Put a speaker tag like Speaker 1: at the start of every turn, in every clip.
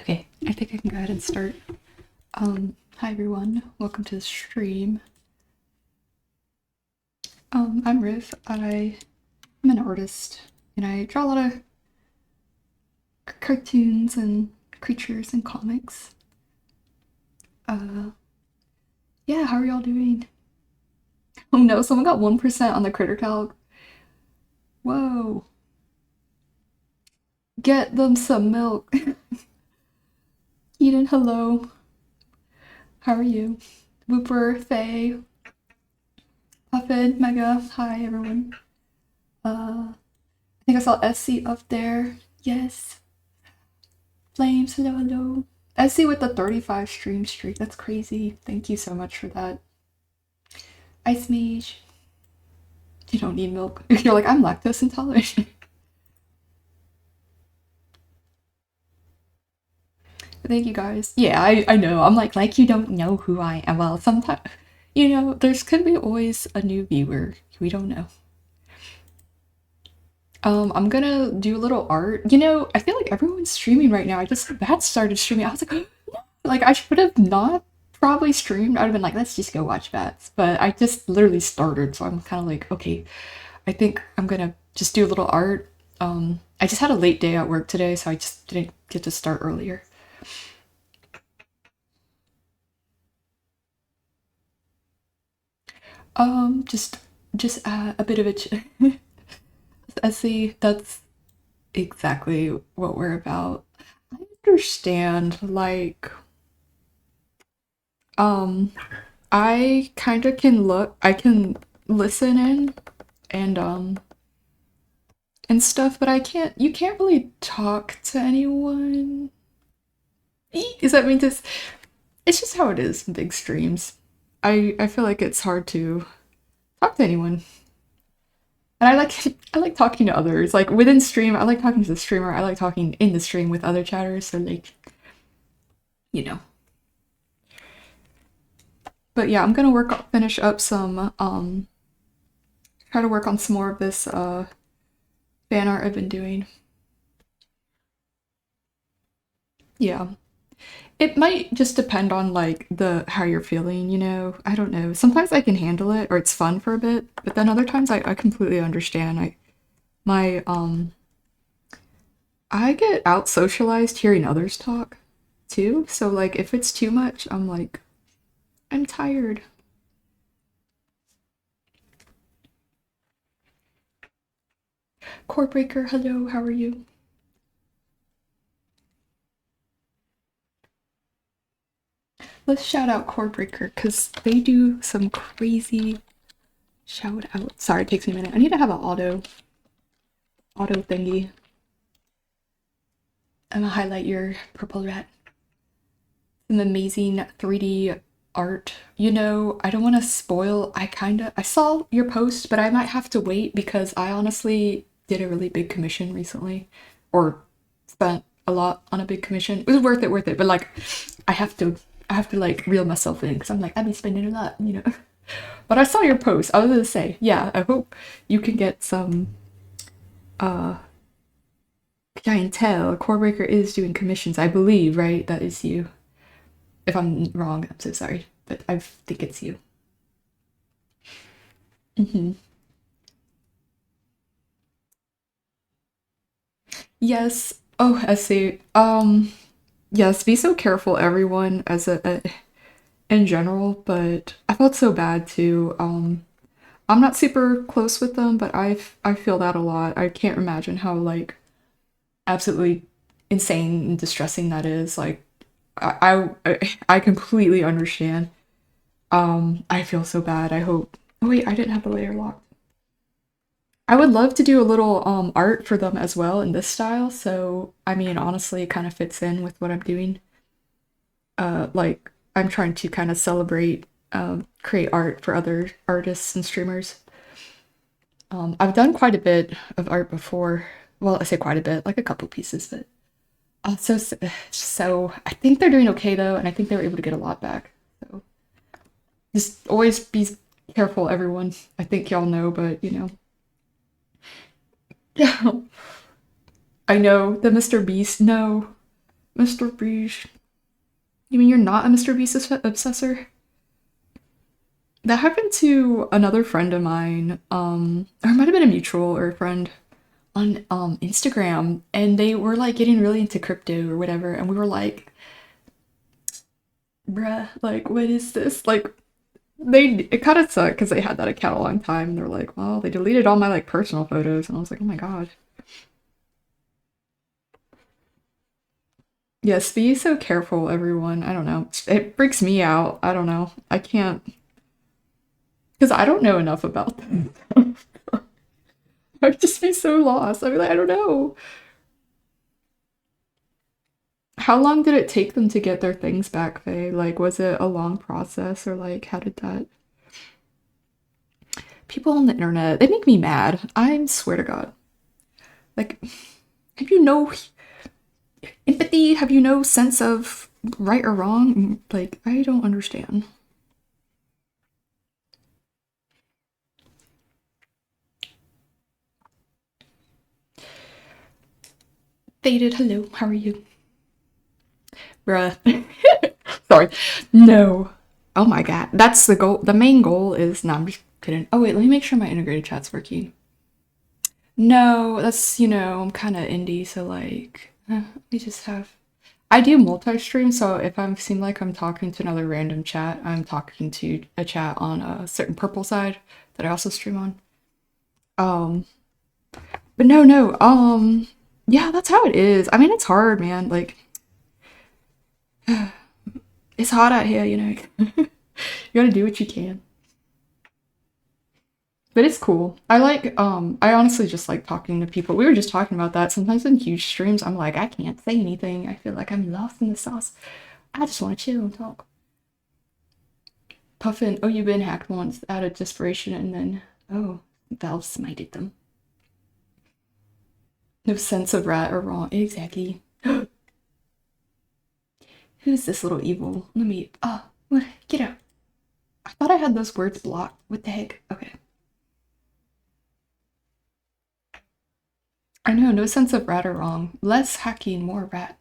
Speaker 1: Okay, I think I can go ahead and start. Hi everyone, welcome to the stream. I'm Riv. I'm an artist, and I draw a lot of cartoons and creatures and comics. Uh, yeah, how are y'all doing? Oh no, someone got 1% on the critter calc. Whoa. Get them some milk. Eden, hello. How are you? Whooper, Faye, Puffin, Mega, hi everyone. I think I saw SC up there. Yes. Flames, hello, hello. SC with the 35 stream streak. That's crazy. Thank you so much for that. Ice Mage. You don't need milk. You're like, I'm lactose intolerant. Thank you guys. Yeah, I know. I'm like you don't know who I am. Well, sometimes, there's could be always a new viewer. We don't know. I'm gonna do a little art. I feel like everyone's streaming right now. I just that started streaming. I was like, like I should have not probably streamed. I'd have been like, let's just go watch bats. But I just literally started, so I'm kind of like, okay, I think I'm gonna just do a little art. I just had a late day at work today, so I just didn't get to start earlier. Just a bit of a. I see. That's exactly what we're about. I understand. Like, um, I kind of can look. I can listen in and and stuff, but I can't. You can't really talk to anyone. Does that mean this? It's just how it is in big streams. I feel like it's hard to talk to anyone. And I like I like talking to others. Like within stream, I like talking to the streamer. I like talking in the stream with other chatters. So like, you know. But yeah, I'm gonna finish up some try to work on some more of this fan art I've been doing. Yeah. It might just depend on like the how you're feeling. I don't know. Sometimes I can handle it or it's fun for a bit, but then other times I completely understand. My I get out socialized hearing others talk too. So like if it's too much, I'm like I'm tired. Corebreaker, hello, how are you? Let's shout out Corebreaker because they do some crazy shout out. Sorry, it takes me a minute. I need to have an auto thingy. I'm gonna highlight your purple rat. Some amazing 3D art. I don't want to spoil. I saw your post, but I might have to wait because I honestly did a really big commission recently, or spent a lot on a big commission. It was worth it. But like, I have to, I have to like reel myself in because I'm like I'd be spending a lot. But I saw your post. I was gonna say, yeah. I hope you can get some uh clientele. Corebreaker is doing commissions, I believe, right? That is you. If I'm wrong, I'm so sorry, but I think it's you. Hmm. Yes. Oh, I see. Yes. Be so careful, everyone, as a in general. But I felt so bad too. I'm not super close with them, but I feel that a lot. I can't imagine how like absolutely insane and distressing that is. Like, I completely understand. I feel so bad. I hope. Oh wait, I didn't have the layer locked. I would love to do a little art for them as well in this style. So I mean, honestly, it kind of fits in with what I'm doing. Like I'm trying to kind of celebrate, create art for other artists and streamers. I've done quite a bit of art before. Well, I say quite a bit, like a couple pieces, but so I think they're doing okay though, and I think they were able to get a lot back. So just always be careful, everyone. I think y'all know, but yeah. I know the Mr. Beast. No, Mr. Beast. You mean you're not a Mr. Beast obsessor? That happened to another friend of mine, or it might have been a mutual or a friend on Instagram, and they were like getting really into crypto or whatever, and we were like, bruh, like what is this? Like it kind of sucked because they had that account a long time, and they're like, well, they deleted all my like personal photos, and I was like, oh my god. Yes, be so careful, everyone. I don't know. It freaks me out. I don't know. I can't because I don't know enough about them. I'd just be so lost. I'd be like, I don't know. How long did it take them to get their things back, Faye? Like, was it a long process or like how did that? People on the internet, they make me mad. I swear to God. Like, have you no empathy? Have you no sense of right or wrong? Like, I don't understand. Faded, hello, how are you? Bruh. Sorry. No. Oh my god. That's the goal. The main goal is. No, I'm just kidding. Oh, wait, let me make sure my integrated chat's working. No, that's, I'm kind of indie, so like, we just have. I do multi stream, so if I seem like I'm talking to another random chat, I'm talking to a chat on a certain purple side that I also stream on. Um, but no, yeah, that's how it is. I mean, it's hard, man. Like, it's hot out here, you gotta do what you can. But it's cool. I honestly just like talking to people. We were just talking about that. Sometimes in huge streams, I'm like, I can't say anything. I feel like I'm lost in the sauce. I just want to chill and talk. Puffin, oh, you've been hacked once out of desperation, and then, oh, Valve smited them. No sense of right or wrong. Exactly. Who's this little evil? Let me, what? Get out. I thought I had those words blocked. What the heck? Okay. I know, no sense of right or wrong. Less hacking, more rat.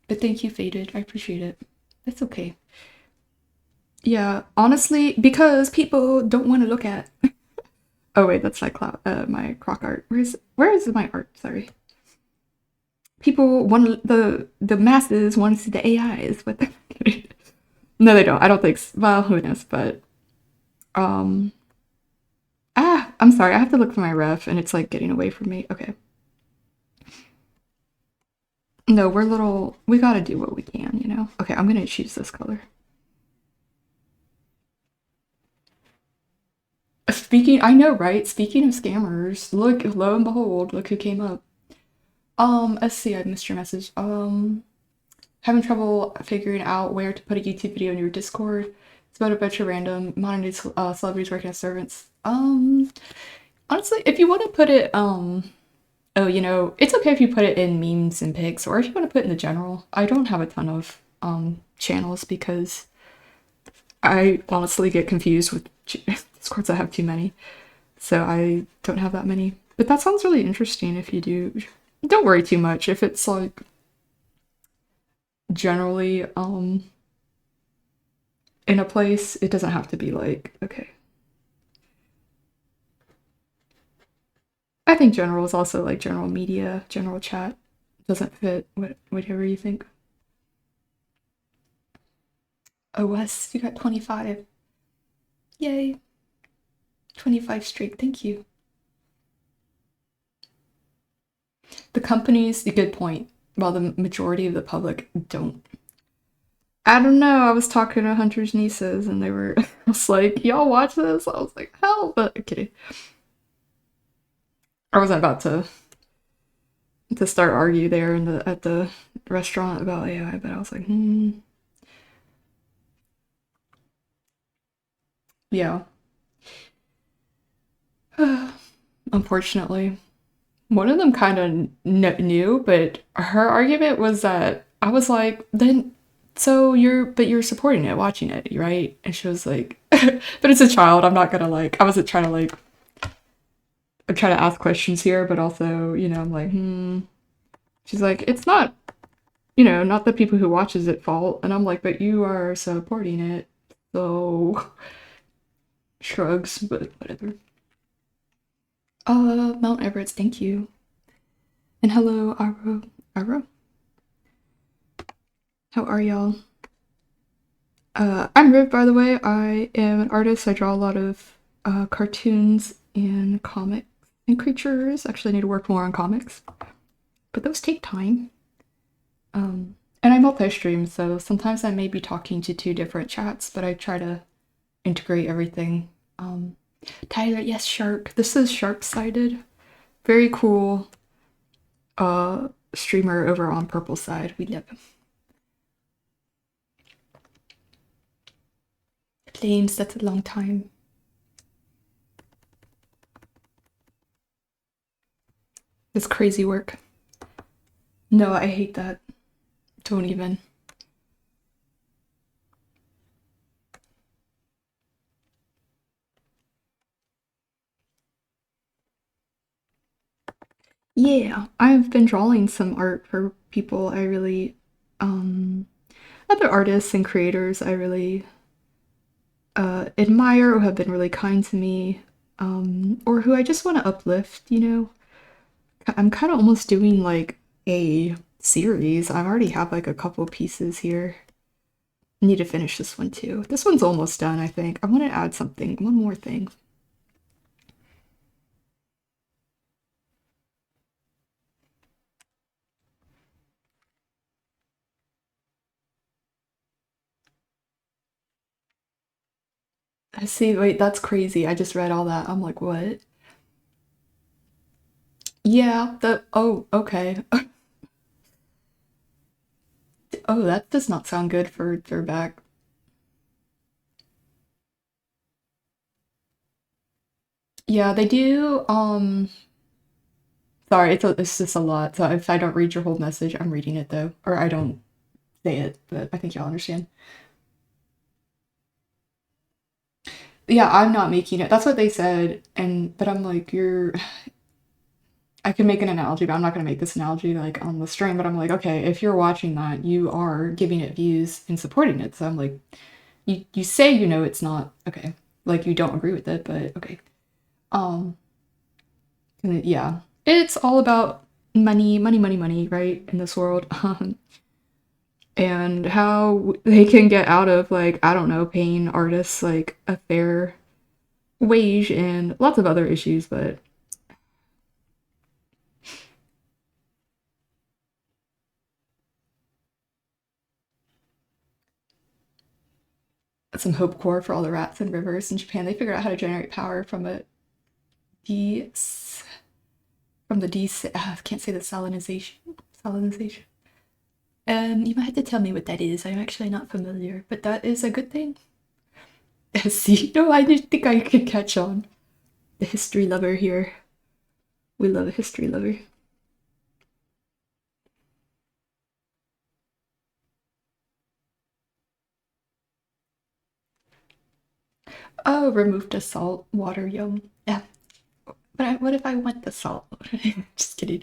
Speaker 1: But thank you, Faded. I appreciate it. It's okay. Yeah, honestly, because people don't want to look at. Oh wait, that's my croc art. Where is my art? Sorry. People want the masses want to see the AIs. What the? No, they don't. I don't think. Well, who knows? But um. I'm sorry. I have to look for my ref, and it's like getting away from me. Okay. No, we're little. We gotta do what we can. Okay, I'm gonna choose this color. I know, right? Speaking of scammers, look, lo and behold, look who came up. Let's see, I missed your message. Having trouble figuring out where to put a YouTube video in your Discord. It's about a bunch of random modern day celebrities working as servants. Honestly, if you want to put it, oh, it's okay if you put it in memes and pics, or if you want to put it in the general. I don't have a ton of channels because I honestly get confused with Discords. I have too many, so I don't have that many. But that sounds really interesting if you do. Don't worry too much if it's like generally in a place. It doesn't have to be like, okay. I think general is also like general media, general chat. Doesn't fit whatever you think. Oh, Wes, you got 25. Yay. 25 streak, thank you. The companies, a good point, while the majority of the public don't. I don't know, I was talking to Hunter's nieces and they were, I was like, y'all watch this? I was like, hell, but kidding. I wasn't about to start argue there at the restaurant about AI, but I was like, yeah. Unfortunately. One of them kind of knew, but her argument was that I was like, then so you're supporting it, watching it, right? And she was like, but it's a child. I'm not gonna like. I wasn't trying to like. I'm trying to ask questions here, but also, I'm like, She's like, it's not. you know, not the people who watches it fault. And I'm like, but you are supporting it. So shrugs, but whatever. Mount Everett, thank you. And hello, Aro. Aro? How are y'all? I'm Riv, by the way. I am an artist. I draw a lot of cartoons and comics and creatures. Actually, I need to work more on comics, but those take time. And I multi-stream, so sometimes I may be talking to two different chats, but I try to integrate everything. Tyler, yes, Shark. This is Sharp-Sided. Very cool streamer over on Purple Side. We love him. Flames, that's a long time. This crazy work. No, I hate that. Don't even. Yeah, I've been drawing some art for people I really, other artists and creators I really admire or have been really kind to me, or who I just want to uplift, you know? I'm kind of almost doing like a series. I already have like a couple pieces here. I need to finish this one too. This one's almost done, I think. I want to add something, one more thing. I see, wait, that's crazy. I just read all that. I'm like, what? Yeah, oh, okay. Oh, that does not sound good for their back. Yeah, they do, sorry, it's just a lot. So if I don't read your whole message, I'm reading it though. Or I don't say it, but I think y'all understand. Yeah, I'm not making it. That's what they said, and but I'm like, you're I can make an analogy, but I'm not gonna make this analogy like on the stream, but I'm like, okay, if you're watching that, you are giving it views and supporting it. So I'm like, you say you know it's not okay. Like you don't agree with it, but okay. Um yeah. It's all about money, money, money, money, right? In this world. And how they can get out of like, I don't know, paying artists like a fair wage and lots of other issues, but some hope core for all the rats and rivers in Japan. They figured out how to generate power from a D from the D I can't say the salinization. You might have to tell me what that is. I'm actually not familiar, but that is a good thing. See, no, I didn't think I could catch on. The history lover here. We love a history lover. Oh, remove the salt water, yum. Yeah. But what if I want the salt? Just kidding.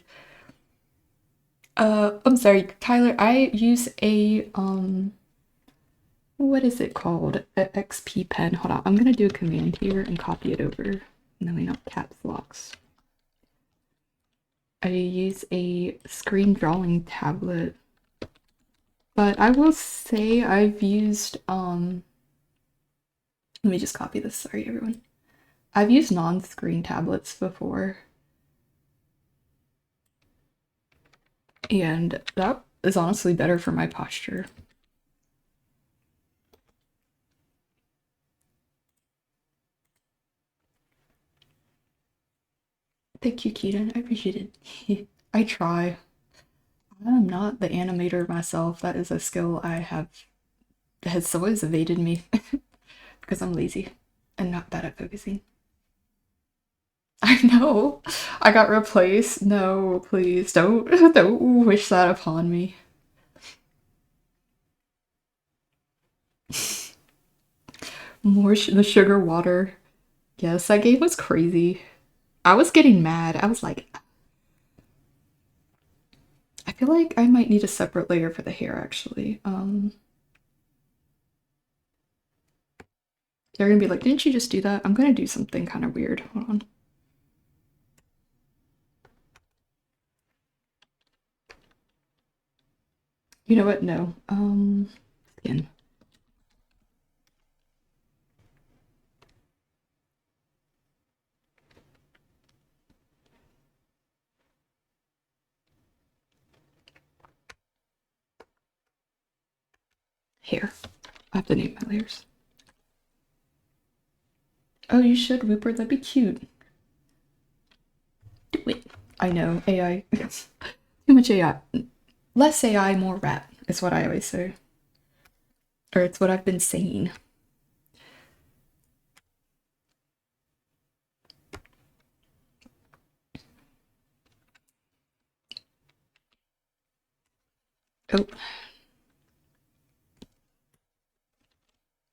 Speaker 1: I'm sorry, Tyler. I use a what is it called? A XP pen. Hold on. I'm gonna do a command here and copy it over. No, not caps locks. I use a screen drawing tablet. But I will say I've used let me just copy this. Sorry, everyone. I've used non-screen tablets before. And that is honestly better for my posture. Thank you, Keaton. I appreciate it. I try. I'm not the animator myself. That is a skill I have that has always evaded me because I'm lazy and not bad at focusing. I know. I got replaced. No, please don't wish that upon me. More the sugar water. Yes, that game was crazy. I was getting mad. I was like, I I feel like I might need a separate layer for the hair, actually. They're gonna be like, didn't you just do that? I'm gonna do something kind of weird. Hold on. You know what? No. Skin. Hair. I have to name my layers. Oh, you should, Rupert. That'd be cute. Do it. I know. AI. Too much AI. Less AI, more rat, is what I always say. Or it's what I've been saying. Oh.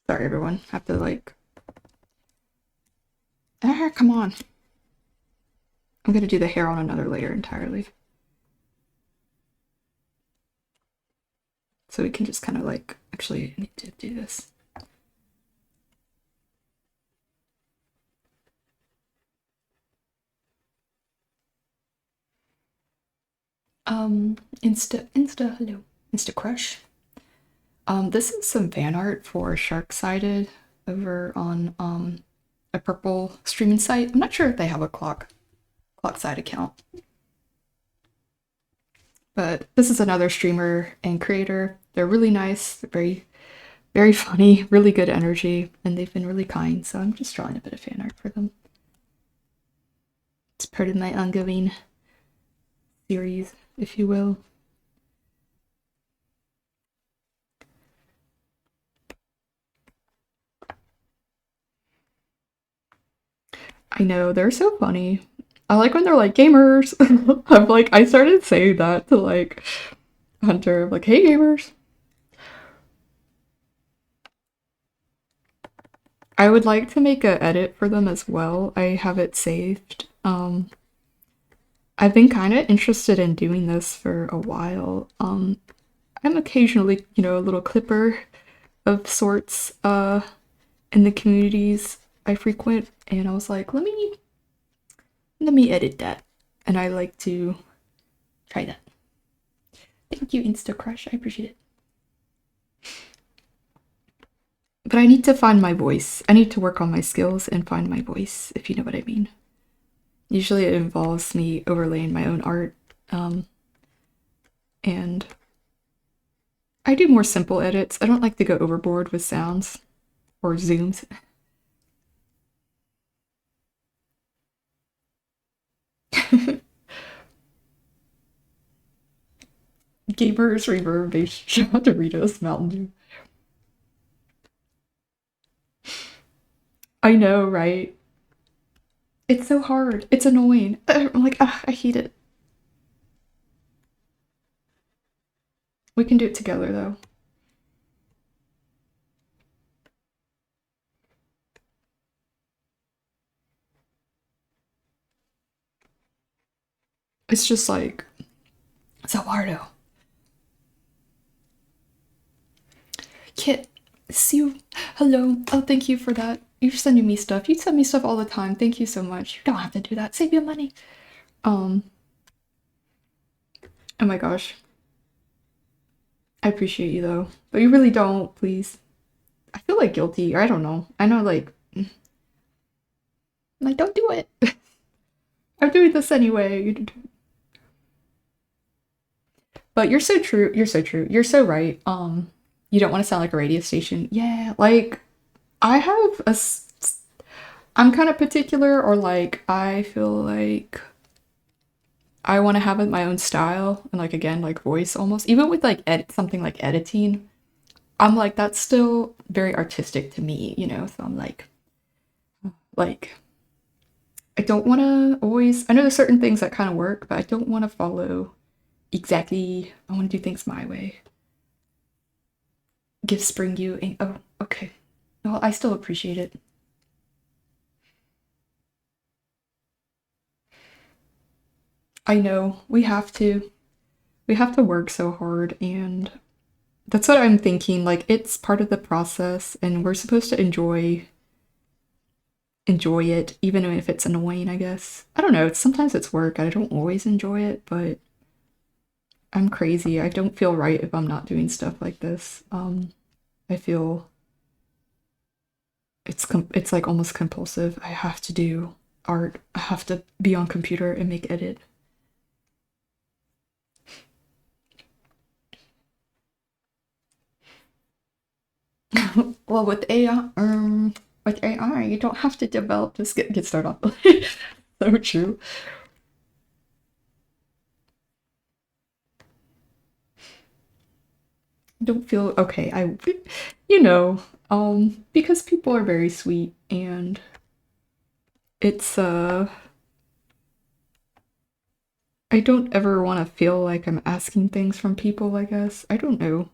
Speaker 1: Sorry, everyone. I have to, like... Ah, come on. I'm gonna do the hair on another layer entirely. So we can just kind of, like... Actually, I need to do this. Hello. Insta Crush. This is some fan art for Shark-Sided over on, a purple streaming site. I'm not sure if they have a Clockside account. But this is another streamer and creator. They're really nice, they're very, very funny, really good energy, and they've been really kind, so I'm just drawing a bit of fan art for them. It's part of my ongoing series, if you will. I know, they're so funny. I like when they're like, gamers! I'm like, I started saying that to like Hunter, like, hey gamers! I would like to make a edit for them as well. I have it saved. I've been kind of interested in doing this for a while. I'm occasionally, you know, a little clipper of sorts in the communities I frequent, and I was like, let me edit that. And I like to try that. Thank you, Insta Crush. I appreciate it. But I need to find my voice. I need to work on my skills and find my voice, if you know what I mean. Usually it involves me overlaying my own art. And I do more simple edits. I don't like to go overboard with sounds or zooms. Gamers Reverb, they shout Doritos Mountain Dew. I know, right? It's so hard. It's annoying. I'm like, I hate it. We can do it together though. It's just like, so hardo. Kit, see you. Hello. Oh, thank you for that. You're sending me stuff. You send me stuff all the time. Thank you so much. You don't have to do that. Save your money. Um, oh my gosh. I appreciate you though. But you really don't, please. I feel like guilty, or I don't know. I know, like, don't do it. I'm doing this anyway. But you're so true. You're so true. You're so right. You don't want to sound like a radio station. Yeah, like I have a. I'm kind of particular, or like I feel like I want to have my own style and like again like voice almost. Even with like something like editing, I'm like that's still very artistic to me, you know. So I'm like I don't want to always. I know there's certain things that kind of work, but I don't want to follow exactly. I want to do things my way. Give spring you. Oh, okay. Well, I still appreciate it. I know we have to. we have to work so hard, and that's what I'm thinking. Like, it's part of the process, and we're supposed to enjoy it, even if it's annoying, I guess. I don't know, sometimes it's work. I don't always enjoy it, but I'm crazy. I don't feel right if I'm not doing stuff like this. I feel it's like almost compulsive. I have to do art. I have to be on computer and make edit. Well, with AI, you don't have to develop. Just get started off. So true. Don't feel okay. You know, because people are very sweet, and it's I don't ever want to feel like I'm asking things from people, I guess. I don't know.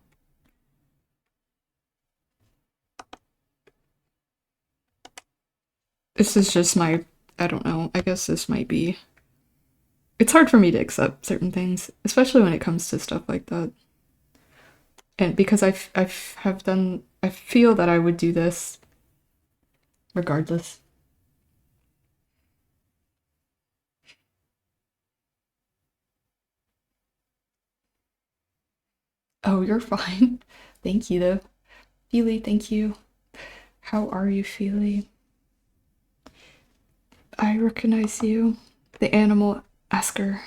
Speaker 1: This is just I don't know. I guess this might be. It's hard for me to accept certain things, especially when it comes to stuff like that. And because have done, I feel that I would do this regardless. Oh, you're fine. Thank you, though. Feely, thank you. How are you, Feely? I recognize you. The animal asker.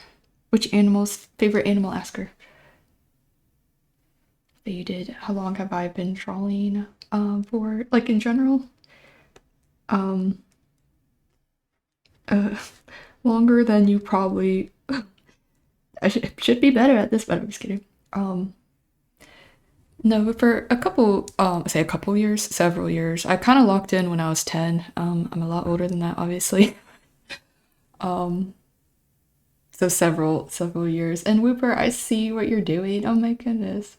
Speaker 1: Which animal's favorite animal asker? Faded. How long have I been drawing? For like in general? Um, uh, longer than you probably. I should be better at this, but I'm just kidding. Um, no, for a couple, I say a couple years, several years. I kind of locked in when I was 10. I'm a lot older than that, obviously. Um, so several years. And Whooper, I see what you're doing. Oh my goodness.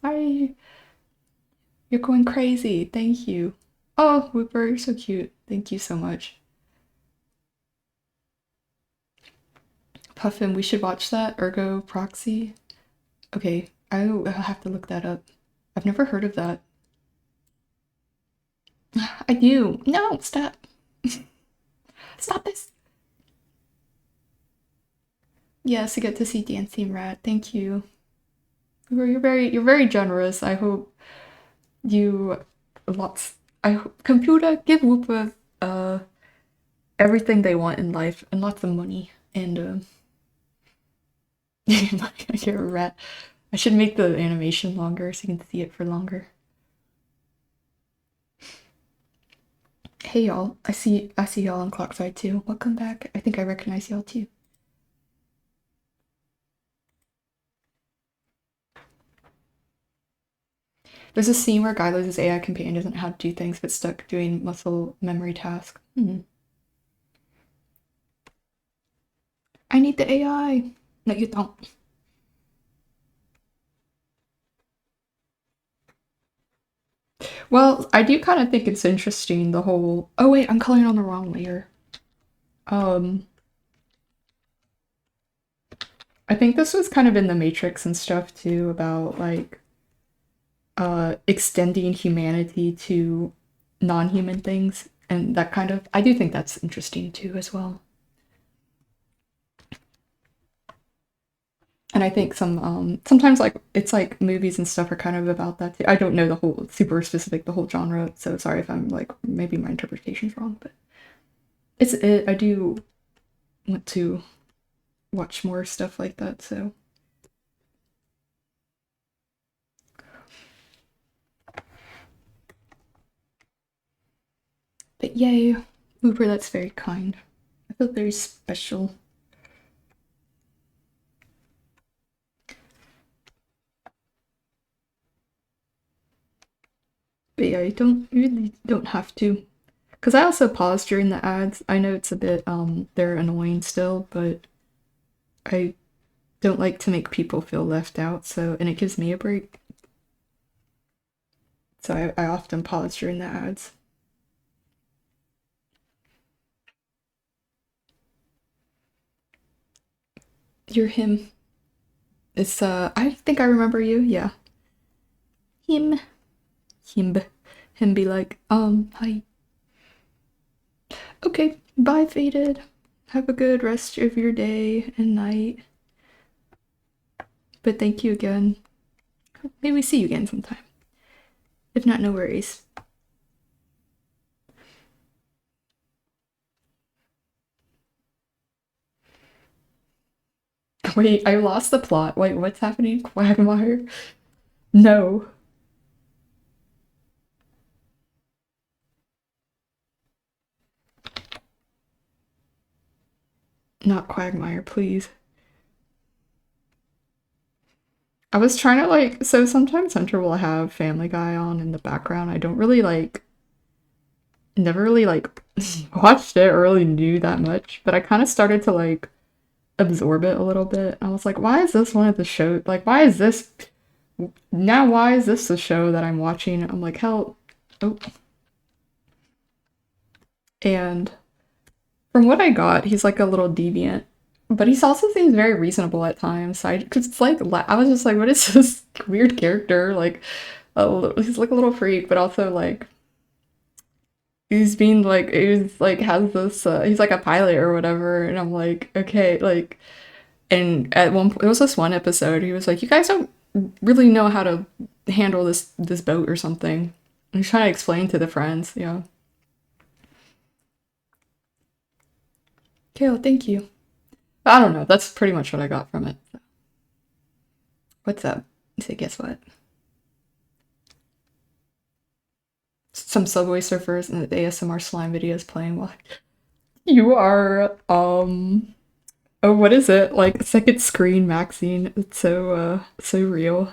Speaker 1: You're going crazy. Thank you. Oh, Whooper, you're so cute. Thank you so much. Puffin, we should watch that. Ergo Proxy. Okay, I'll have to look that up. I've never heard of that. I do. No, stop. Stop this. Yes, I get to see Dancing Rat. Thank you. You're very generous. I hope you lots. I hope computer give Whooper everything they want in life and lots of money and you're a rat. I should make the animation longer so you can see it for longer. Hey y'all, I see y'all on Clockside too. Welcome back. I think I recognize y'all too. There's a scene where Guy loses AI companion doesn't know how to do things but stuck doing muscle memory tasks. I need the AI. No, you don't. Well, I do kind of think it's interesting the whole. Oh wait, I'm coloring on the wrong layer. Um, I think this was kind of in the Matrix and stuff too about like extending humanity to non-human things and that kind of. I do think that's interesting too as well. And I think sometimes like it's like movies and stuff are kind of about that too. I don't know the whole super specific the whole genre, so sorry if I'm like maybe my interpretation's wrong, but I do want to watch more stuff like that, so but yay, Uber, that's very kind. I feel very special. But yeah, you don't really don't have to. Because I also pause during the ads. I know it's a bit they're annoying still, but I don't like to make people feel left out, so and it gives me a break. So I often pause during the ads. You're him. It's I think I remember you. Yeah. Him. Him. Him be like, hi. Okay, bye, Faded. Have a good rest of your day and night. But thank you again. Maybe we see you again sometime. If not, no worries. Wait, I lost the plot. Wait, what's happening? Quagmire? No. Not Quagmire, please. I was trying to like, so sometimes Hunter will have Family Guy on in the background. I don't really like, never really like watched it or really knew that much, but I kind of started to like absorb it a little bit. I was like, why is this one of the shows? Like, why is this now? Why is this the show that I'm watching? I'm like, hell, oh. And from what I got, he's like a little deviant, but he also seems very reasonable at times. So cause it's like I was just like, what is this weird character? Like, he's like a little freak, but also like he's like has this he's like a pilot or whatever, and I'm like, okay, like, and at one point, there was this one episode, he was like, you guys don't really know how to handle this boat or something. And he's trying to explain to the friends, yeah. Kale, thank you. I don't know. That's pretty much what I got from it. What's up? You say, guess what? Some Subway Surfers and the ASMR slime videos playing while you are oh, what is it? Like second screen Maxine. It's so real.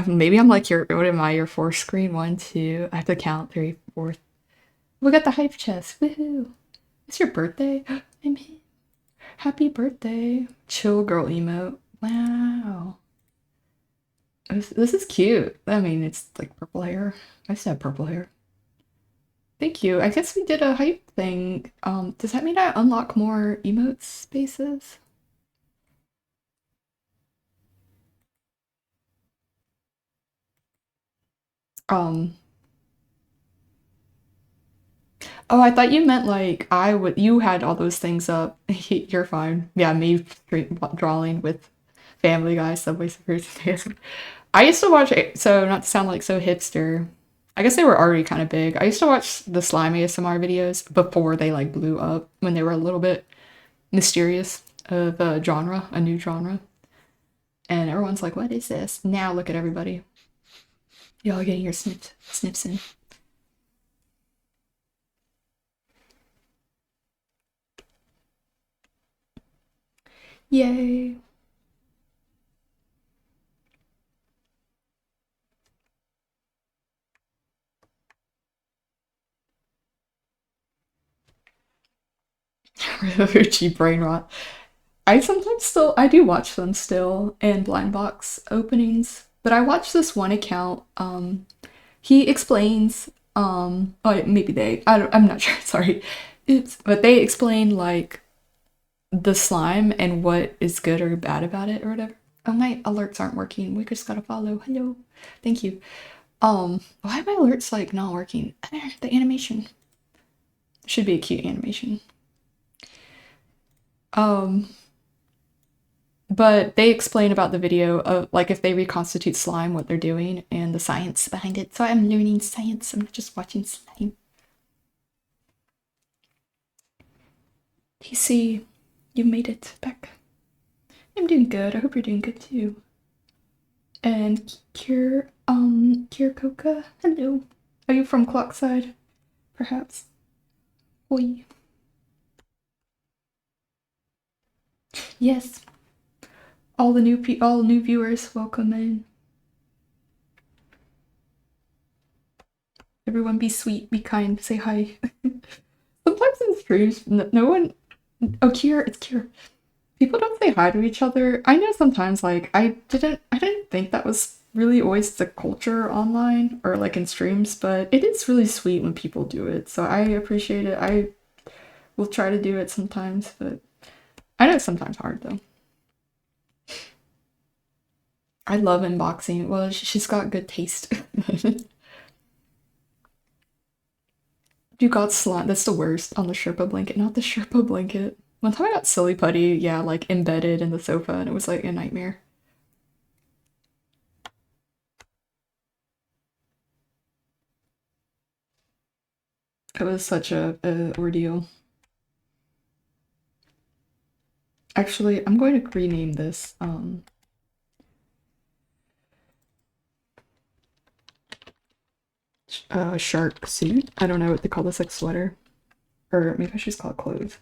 Speaker 1: Maybe I'm like your what am I, your fourth screen? One, two. I have to count three, four. We got the hype chest. Woohoo. It's your birthday. I'm here. Happy birthday. Chill girl emote. Wow. This is cute. I mean, it's like purple hair. I used to have purple hair. Thank you. I guess we did a hype thing. Does that mean I unlock more emote spaces? Um, oh, I thought you meant like you had all those things up. You're fine. Yeah, me drawing with Family Guy, Subway Surfers. I used to watch it, so not to sound like so hipster. I guess they were already kind of big. I used to watch the slime ASMR videos before they like blew up when they were a little bit mysterious of a genre, a new genre. And everyone's like, what is this? Now look at everybody. Y'all getting your snips in. Yay. Uchi brain rot. I sometimes still I do watch them still and blind box openings, but I watch this one account. He explains oh maybe I'm not sure, sorry. Oops. But they explain like the slime and what is good or bad about it or whatever. Oh, my alerts aren't working. We just gotta follow. Hello. Thank you. Why are my alerts like not working? The animation. Should be a cute animation. Um, but they explain about the video of like if they reconstitute slime, what they're doing, and the science behind it. So I'm learning science. I'm not just watching slime. TC, you made it back. I'm doing good. I hope you're doing good too. And Kier Coca, hello. Are you from Clockside? Perhaps? Oi. Yes. All new viewers, welcome in. Everyone be sweet, be kind, say hi. Sometimes in streams, no one. Oh, Kier, it's Kier. People don't say hi to each other. I know sometimes, like, I didn't think that was really always the culture online or like in streams, but it is really sweet when people do it. So I appreciate it. I will try to do it sometimes, but I know it's sometimes hard though. 'Cause sometimes in streams, no one. Oh, Kier, it's Kier. People don't say hi to each other. I know sometimes, like, I didn't think that was really always the culture online or like in streams, but it is really sweet when people do it. So I appreciate it. I will try to do it sometimes, but I know it's sometimes hard though. I love unboxing. Well, she's got good taste. You got slime. That's the worst on the Sherpa blanket, not the Sherpa blanket. One time I got silly putty, yeah, like embedded in the sofa, and it was like a nightmare. It was such a ordeal. Actually, I'm going to rename this shark suit. I don't know what they call this, like sweater. Or maybe I should just call it clothes.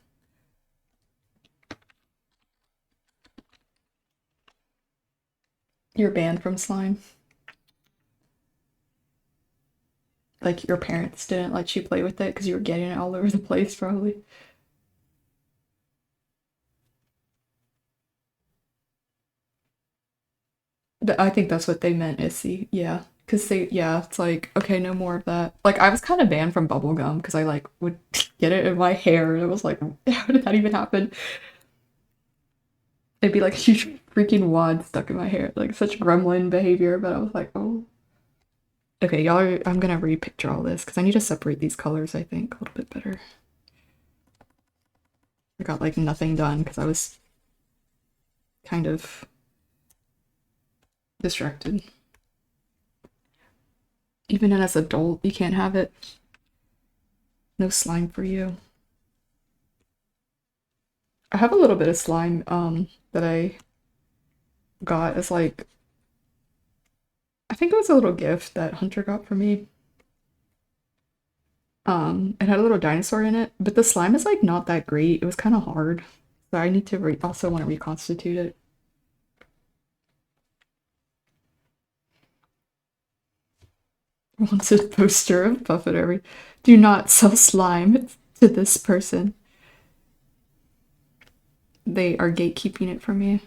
Speaker 1: You're banned from slime. Like your parents didn't let you play with it because you were getting it all over the place, probably. But I think that's what they meant, Issy. Yeah. Because they, yeah, it's like, okay, no more of that. Like, I was kind of banned from bubblegum because I, like, would get it in my hair. And it was like, how did that even happen? It'd be like a huge freaking wad stuck in my hair. Like, such gremlin behavior. But I was like, oh. Okay, y'all are, I'm gonna repicture all this because I need to separate these colors, I think, a little bit better. I got, like, nothing done because I was kind of distracted. Even as an adult, you can't have it. No slime for you. I have a little bit of slime that I got as like I think it was a little gift that Hunter got for me. It had a little dinosaur in it, but the slime is like not that great. It was kind of hard. So I need to also want to reconstitute it. Wanted poster of Puffet every. Do not sell slime to this person. They are gatekeeping it from me.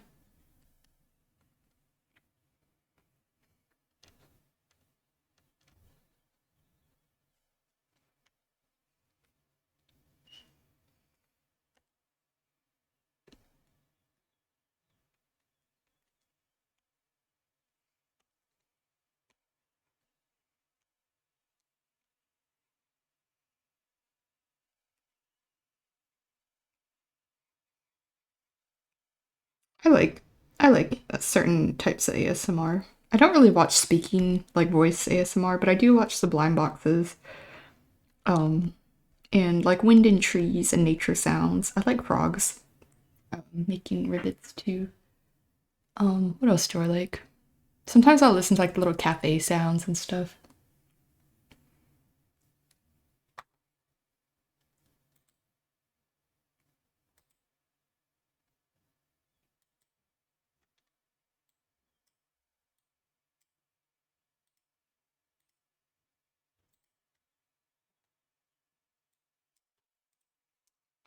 Speaker 1: I like I like certain types of ASMR. I don't really watch speaking like voice ASMR, but I do watch the blind boxes. Um, and like wind and trees and nature sounds. I like frogs. Making rivets too. What else do I like? Sometimes I'll listen to like the little cafe sounds and stuff.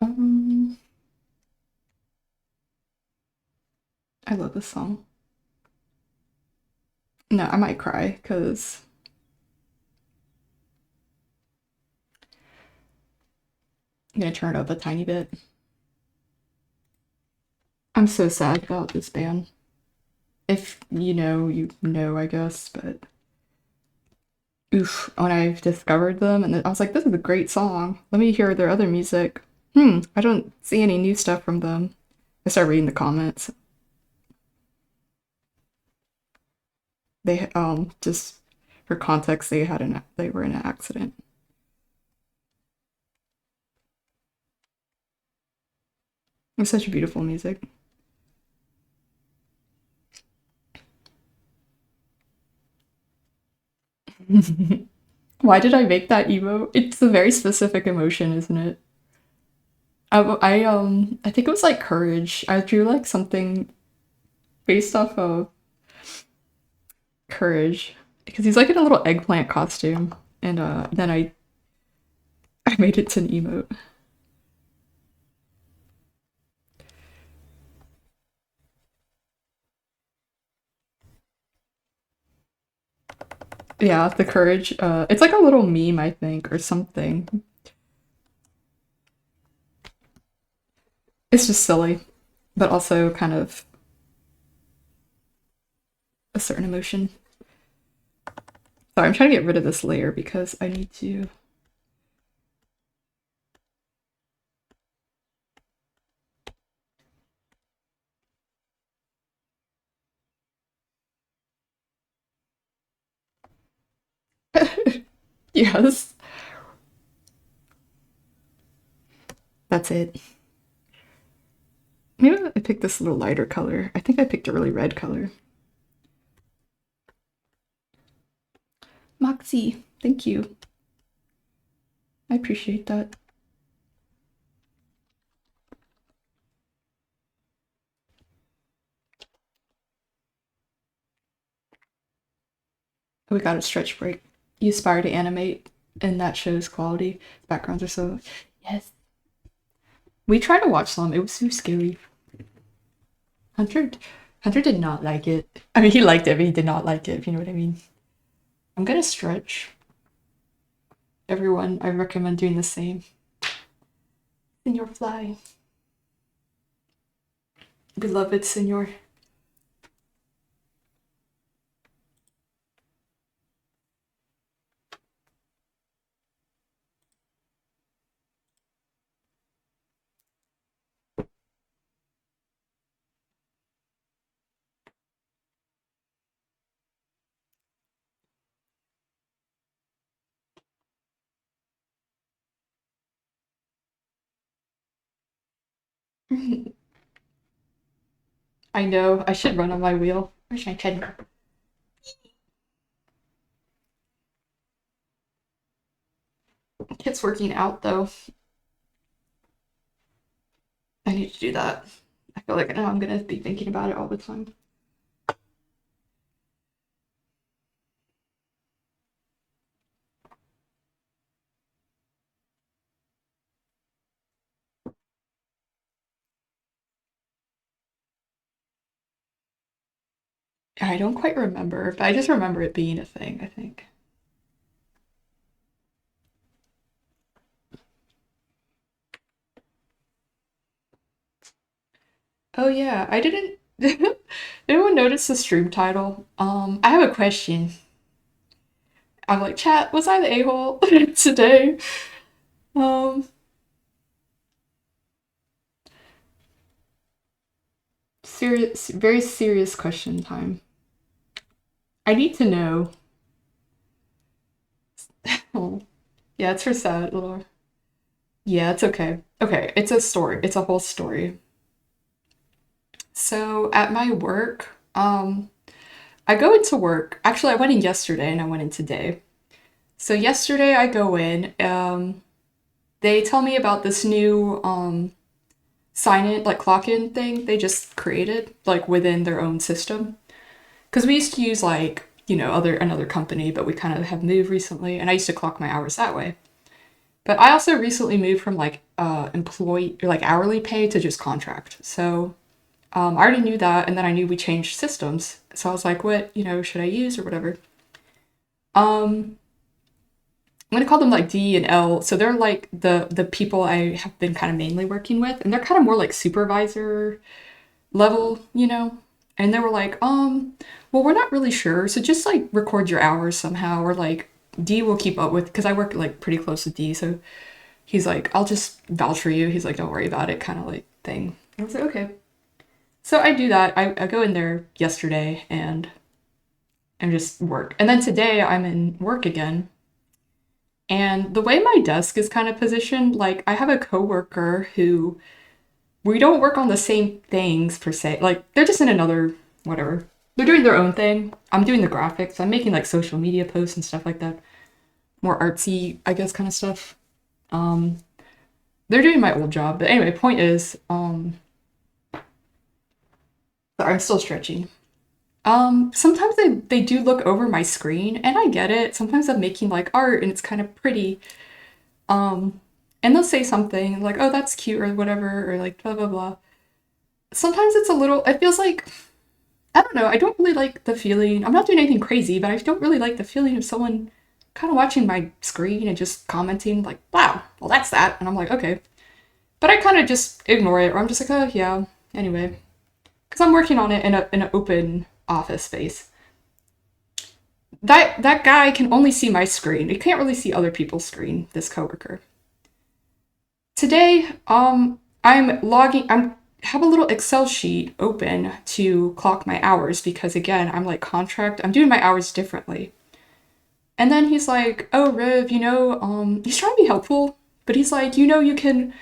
Speaker 1: Um, I love this song. No, I might cry because I'm gonna turn it up a tiny bit. I'm so sad about this band. If you know, you know, I guess, but oof, when I discovered them and I was like, this is a great song. Let me hear their other music. I don't see any new stuff from them. I started reading the comments. They just for context, they were in an accident. It's such beautiful music. Why did I make that emo? It's a very specific emotion, isn't it? I think it was like courage. I drew like something based off of courage because he's like in a little eggplant costume, and then I made it to an emote. Yeah, the courage. It's like a little meme, I think, or something. It's just silly, but also kind of a certain emotion. Sorry, I'm trying to get rid of this layer because I need to. Yes, that's it. Maybe I picked this little lighter color. I think I picked a really red color. Moxie, thank you. I appreciate that. We got a stretch break. You aspire to animate, and that shows quality. Backgrounds are so. Yes. We tried to watch some. It was so scary. Hunter, Hunter did not like it. I mean, he liked it, but he did not like it. If you know what I mean. I'm gonna stretch. Everyone, I recommend doing the same. Senor Fly, beloved Senor. I know. I should run on my wheel. Where's my teddy? It's working out though. I need to do that. I feel like now I'm gonna be thinking about it all the time. I don't quite remember, but I just remember it being a thing, I think. Oh yeah, I didn't did anyone notice the stream title? I have a question. I'm like, chat, was I the a-hole today? Um, serious, very serious question time. I need to know. Oh, yeah, it's her sad little. Yeah, it's okay. Okay, it's a story. It's a whole story. So at my work, I go into work. Actually, I went in yesterday and I went in today. So yesterday I go in. They tell me about this new sign in, like clock in thing they just created, like within their own system. Because we used to use like other another company, but we kind of have moved recently, and I used to clock my hours that way. But I also recently moved from like employee or like hourly pay to just contract. So I already knew that, and then I knew we changed systems. So I was like, what should I use or whatever. Um, I'm gonna call them like D and L. So they're like the people I have been kind of mainly working with, and they're kind of more like supervisor level. And they were like, well, we're not really sure, so just like record your hours somehow, or like D will keep up with, because I work like pretty close with D, so he's like, I'll just vouch for you. He's like, don't worry about it, kind of like thing. I was like, okay. So I do that. I go in there yesterday and just work. And then today I'm in work again. And the way my desk is kind of positioned, like I have a coworker who we don't work on the same things per se. Like they're just in another whatever. They're doing their own thing. I'm doing the graphics. I'm making like social media posts and stuff like that. More artsy, I guess, kind of stuff. Um, they're doing my old job. But anyway, point is, sorry, I'm still stretching. Sometimes they do look over my screen, and I get it. Sometimes I'm making like art and it's kind of pretty. Um, and they'll say something like, "Oh, that's cute," or whatever, or like blah blah blah. Sometimes it's a little. It feels like I don't know. I don't really like the feeling. I'm not doing anything crazy, but I don't really like the feeling of someone kind of watching my screen and just commenting like, "Wow, well that's that," and I'm like, okay. But I kind of just ignore it, or I'm just like, oh yeah. Anyway, because I'm working on it in an open office space. that guy can only see my screen. He can't really see other people's screen, this coworker. Today, I'm have a little Excel sheet open to clock my hours because again, I'm like contract, I'm doing my hours differently. And then he's like, "Oh, Riv, he's trying to be helpful, but he's like, you can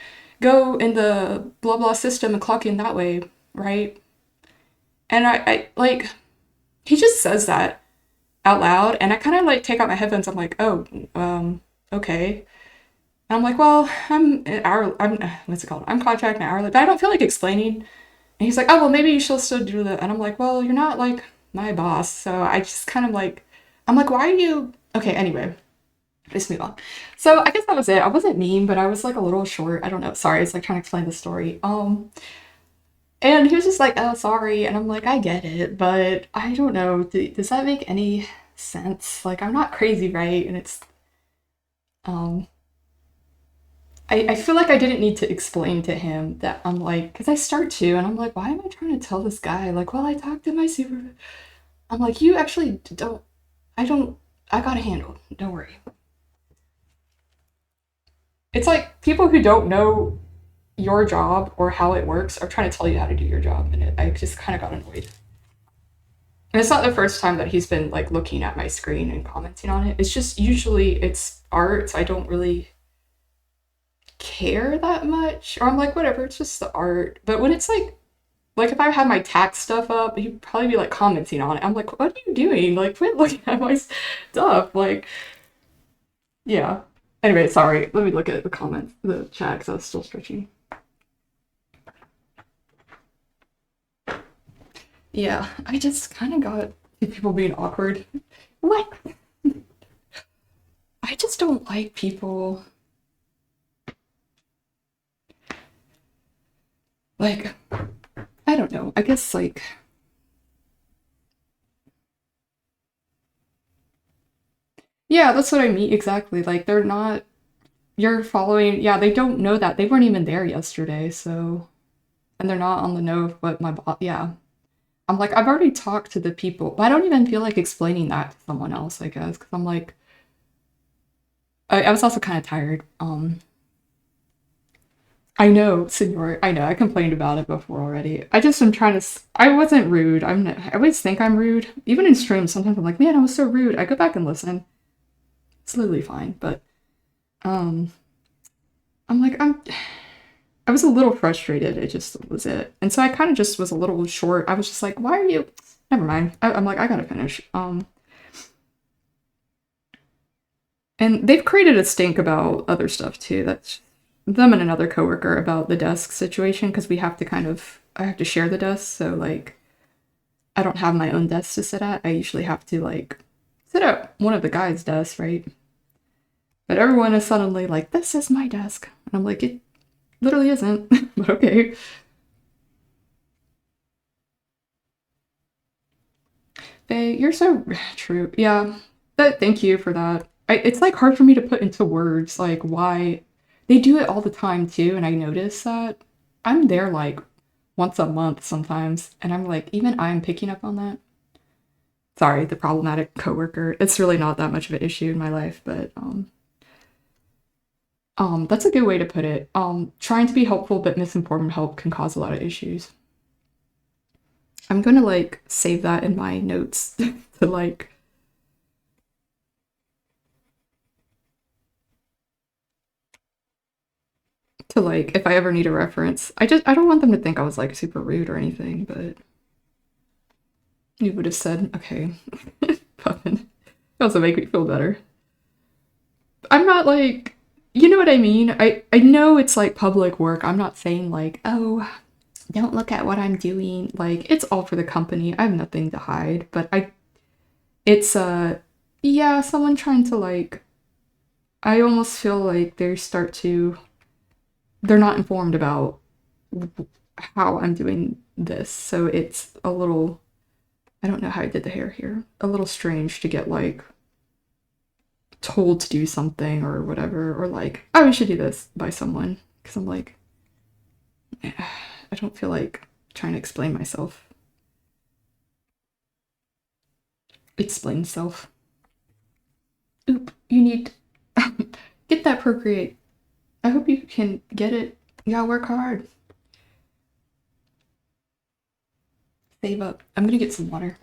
Speaker 1: go in the blah blah system and clock in that way, right?" And I like he just says that out loud, and I kind of like take out my headphones. I'm like, "Oh, okay." And I'm like, "Well, I'm what's it called? I'm contract and hourly, but I don't feel like explaining." And he's like, "Oh, well, maybe you should still do that." And I'm like, "Well, you're not like my boss, so I just kind of like, I'm like, why are you?" Okay, anyway, let's move on. So I guess that was it. I wasn't mean, but I was like a little short. I don't know. Sorry, it's like trying to explain the story. And he was just like, "Oh, sorry," and I'm like, "I get it, but I don't know. Does that make any sense? Like, I'm not crazy, right?" And it's um I feel like I didn't need to explain to him that I'm like, because I start to, and I'm like, why am I trying to tell this guy? Like, well, I talked to my super. I'm like, you actually don't, I don't, I got a handle. Don't worry. It's like people who don't know your job or how it works are trying to tell you how to do your job, and I just kind of got annoyed. And it's not the first time that he's been like looking at my screen and commenting on it. It's just usually it's art, so I don't really care that much. Or I'm like, whatever, it's just the art. But when it's like if I had my tax stuff up, he'd probably be like commenting on it. I'm like, what are you doing? Like, quit looking at my stuff. Like, yeah. Anyway, sorry. Let me look at the comments, the chat, because I was still stretching. Yeah, I just kind of got people being awkward. What? I just don't like people like I don't know. I guess like yeah, that's what I mean exactly. Like they're not you're following yeah, they don't know that. They weren't even there yesterday, so and they're not on the know of what my boss yeah. I'm like I've already talked to the people, but I don't even feel like explaining that to someone else, I guess, because I'm like I was also kind of tired. I know, Senor. I know. I complained about it before already. I just am trying to. I wasn't rude. I always think I'm rude. Even in streams, sometimes I'm like, man, I was so rude. I go back and listen. It's literally fine, but um, I'm like I was a little frustrated. It just was it, and so I kind of just was a little short. I was just like, why are you? Never mind. I'm like, I gotta finish. And they've created a stink about other stuff too. That's them and another coworker about the desk situation because we have to kind of I have to share the desk, so like I don't have my own desk to sit at. I usually have to like sit at one of the guys' desks, right? But everyone is suddenly like, "This is my desk," and I'm like, "It literally isn't," but okay. Faye, you're so true. Yeah, but thank you for that. It's like hard for me to put into words like why they do it all the time too, and I notice that I'm there like once a month sometimes, and I'm like, even I'm picking up on that. Sorry, the problematic coworker. It's really not that much of an issue in my life, but that's a good way to put it. Trying to be helpful but misinformed help can cause a lot of issues. I'm gonna like save that in my notes to like if I ever need a reference. I don't want them to think I was like super rude or anything, but you would have said, okay, Puffin. It also make me feel better. I'm not like you know what I mean? I know it's like public work. I'm not saying like, oh, don't look at what I'm doing. Like it's all for the company. I have nothing to hide, but it's yeah, someone trying to like I almost feel like they're not informed about how I'm doing this. So it's a little I don't know how I did the hair here. A little strange to get like told to do something or whatever or like, "Oh, we should do this" by someone because I'm like I don't feel like trying to explain myself. Explain self. Oop, you need get that Procreate. I hope you can get it. You gotta work hard. Save up. I'm gonna get some water.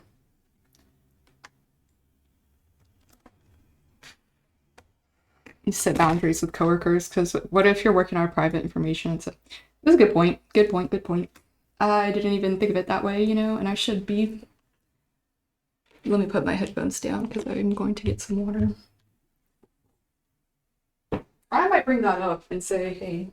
Speaker 1: You set boundaries with coworkers, because what if you're working on private information? That's a good point. Good point. Good point. I didn't even think of it that way, and I should be. Let me put my headphones down because I'm going to get some water. I might bring that up and say, hey.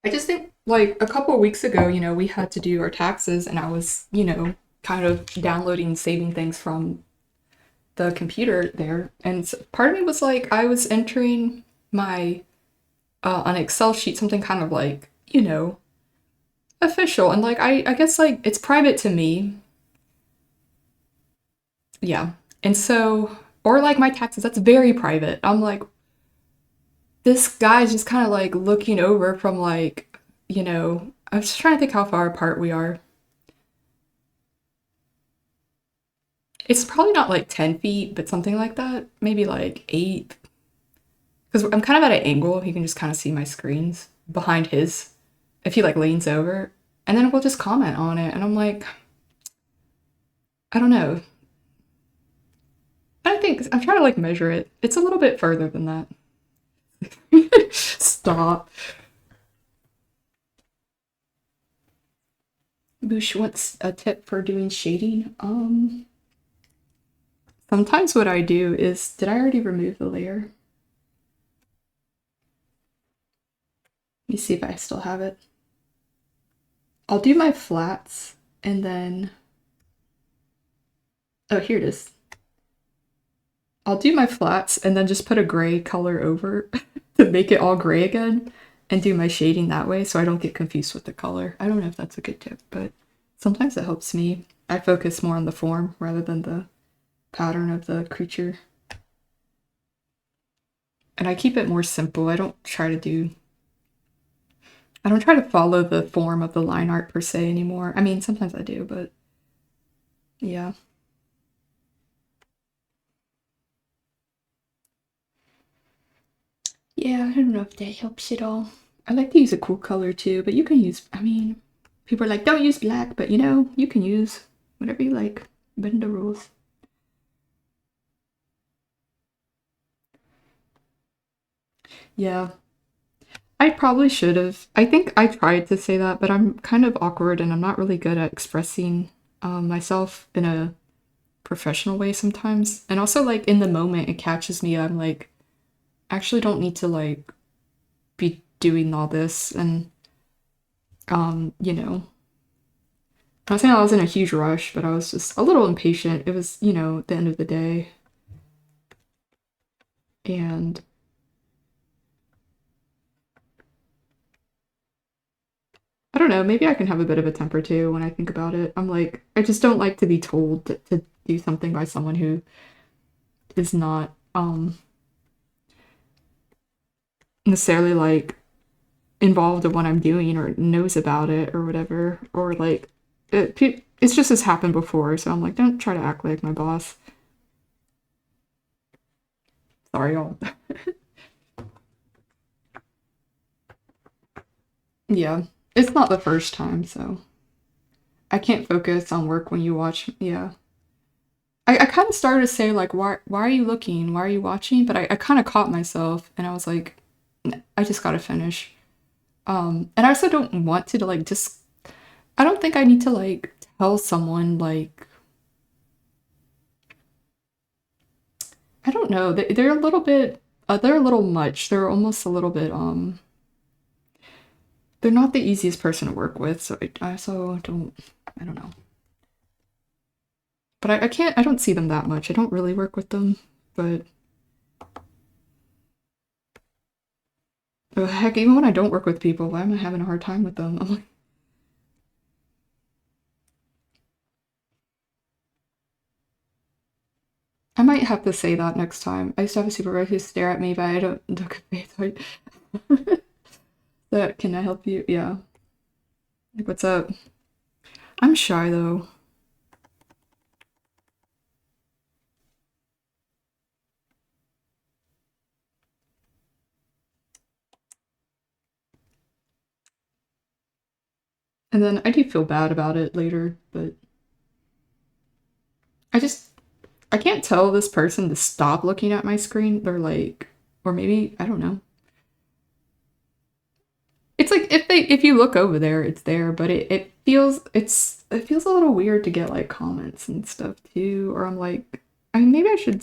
Speaker 1: I just think, like, a couple of weeks ago, we had to do our taxes, and I was, kind of downloading and saving things from the computer there. And part of me was like, I was entering my, on Excel sheet, something kind of like, official. And, like, I guess, like, it's private to me. Yeah. And so, or like my taxes, that's very private. I'm like, this guy's just kind of like looking over from like, I'm just trying to think how far apart we are. It's probably not like 10 feet, but something like that. Maybe like 8. Because I'm kind of at an angle. He can just kind of see my screens behind his if he like leans over. And then we'll just comment on it. And I'm like, I don't know. I think I'm trying to like measure it. It's a little bit further than that. Stop. Boosh wants a tip for doing shading. Sometimes what I do is, did I already remove the layer? Let me see if I still have it. I'll do my flats and then, oh, here it is. I'll do my flats and then just put a gray color over to make it all gray again and do my shading that way so I don't get confused with the color. I don't know if that's a good tip, but sometimes it helps me. I focus more on the form rather than the pattern of the creature. And I keep it more simple. I don't try to follow the form of the line art per se anymore. I mean, sometimes I do, but yeah. Yeah, I don't know if that helps at all. I like to use a cool color too, but you can use, I mean, people are like, don't use black, but you can use whatever you like. Bend the rules. Yeah, I probably should have. I think I tried to say that, but I'm kind of awkward and I'm not really good at expressing myself in a professional way sometimes. And also, like, in the moment, it catches me. I'm like, actually don't need to, like, be doing all this. And, I'm not saying I was in a huge rush, but I was just a little impatient. It was, the end of the day. And I don't know, maybe I can have a bit of a temper too when I think about it. I'm like, I just don't like to be told to do something by someone who is not necessarily like involved in what I'm doing or knows about it or whatever. Or like, it's just has happened before. So I'm like, don't try to act like my boss. Sorry, y'all. Yeah, it's not the first time, so I can't focus on work when you watch. Yeah. I kind of started to say like why are you looking, why are you watching, but I kind of caught myself and I was like, I just gotta finish. And I also don't want to like just, I don't think I need to like tell someone like, I don't know, they're a little bit they're a little much, they're almost a little bit they're not the easiest person to work with, so I also don't, I don't know. But I can't, I don't see them that much. I don't really work with them, but oh, heck, even when I don't work with people, why am I having a hard time with them? I'm like, I might have to say that next time. I used to have a supervisor who stare at me, but I don't look at me. That can I help you? Yeah. Like, what's up? I'm shy though. And then I do feel bad about it later, but I just I can't tell this person to stop looking at my screen. They're like, or maybe I don't know. It's like if you look over there, it's there, but it feels a little weird to get like comments and stuff too. Or I'm like, I mean, maybe I should.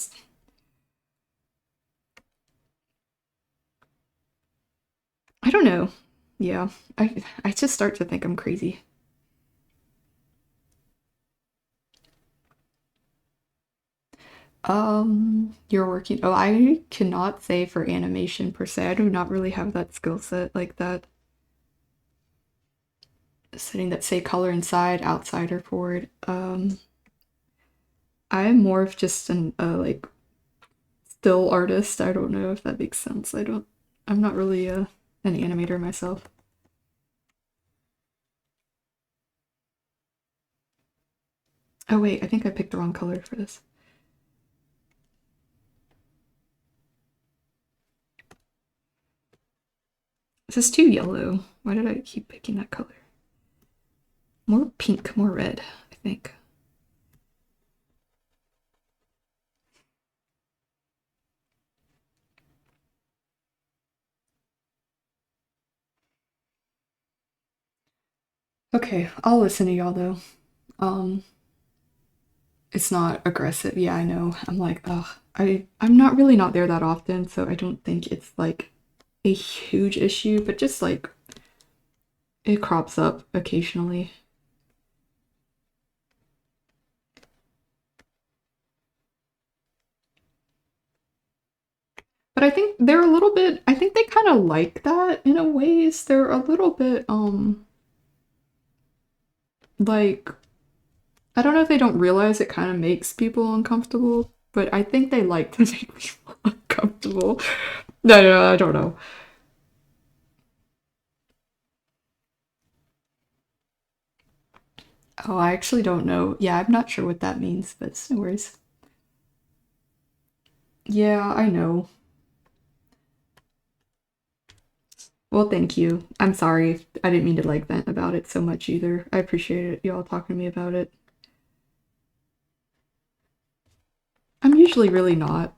Speaker 1: I don't know. Yeah, I just start to think I'm crazy. You're working. Oh, I cannot say for animation per se. I do not really have that skill set like that. Setting that say color inside, outside, or forward. I'm more of just an like still artist. I don't know if that makes sense. I'm not really an animator myself. Oh wait, I think I picked the wrong color for this. This is too yellow. Why did I keep picking that color? More pink, more red, I think. Okay, I'll listen to y'all though. Um, it's not aggressive. Yeah, I know. I'm like, ugh. I'm not really not there that often, so I don't think it's like a huge issue, but just like it crops up occasionally. But I think they're a little bit I think they kind of like that in a ways. They're a little bit like I don't know if they don't realize it kind of makes people uncomfortable, but I think they like to make people uncomfortable. No, I don't know. Oh, I actually don't know. Yeah, I'm not sure what that means, but it's no worries. Yeah, I know. Well, thank you. I'm sorry. I didn't mean to like vent about it so much either. I appreciate it, y'all talking to me about it. I'm usually really not.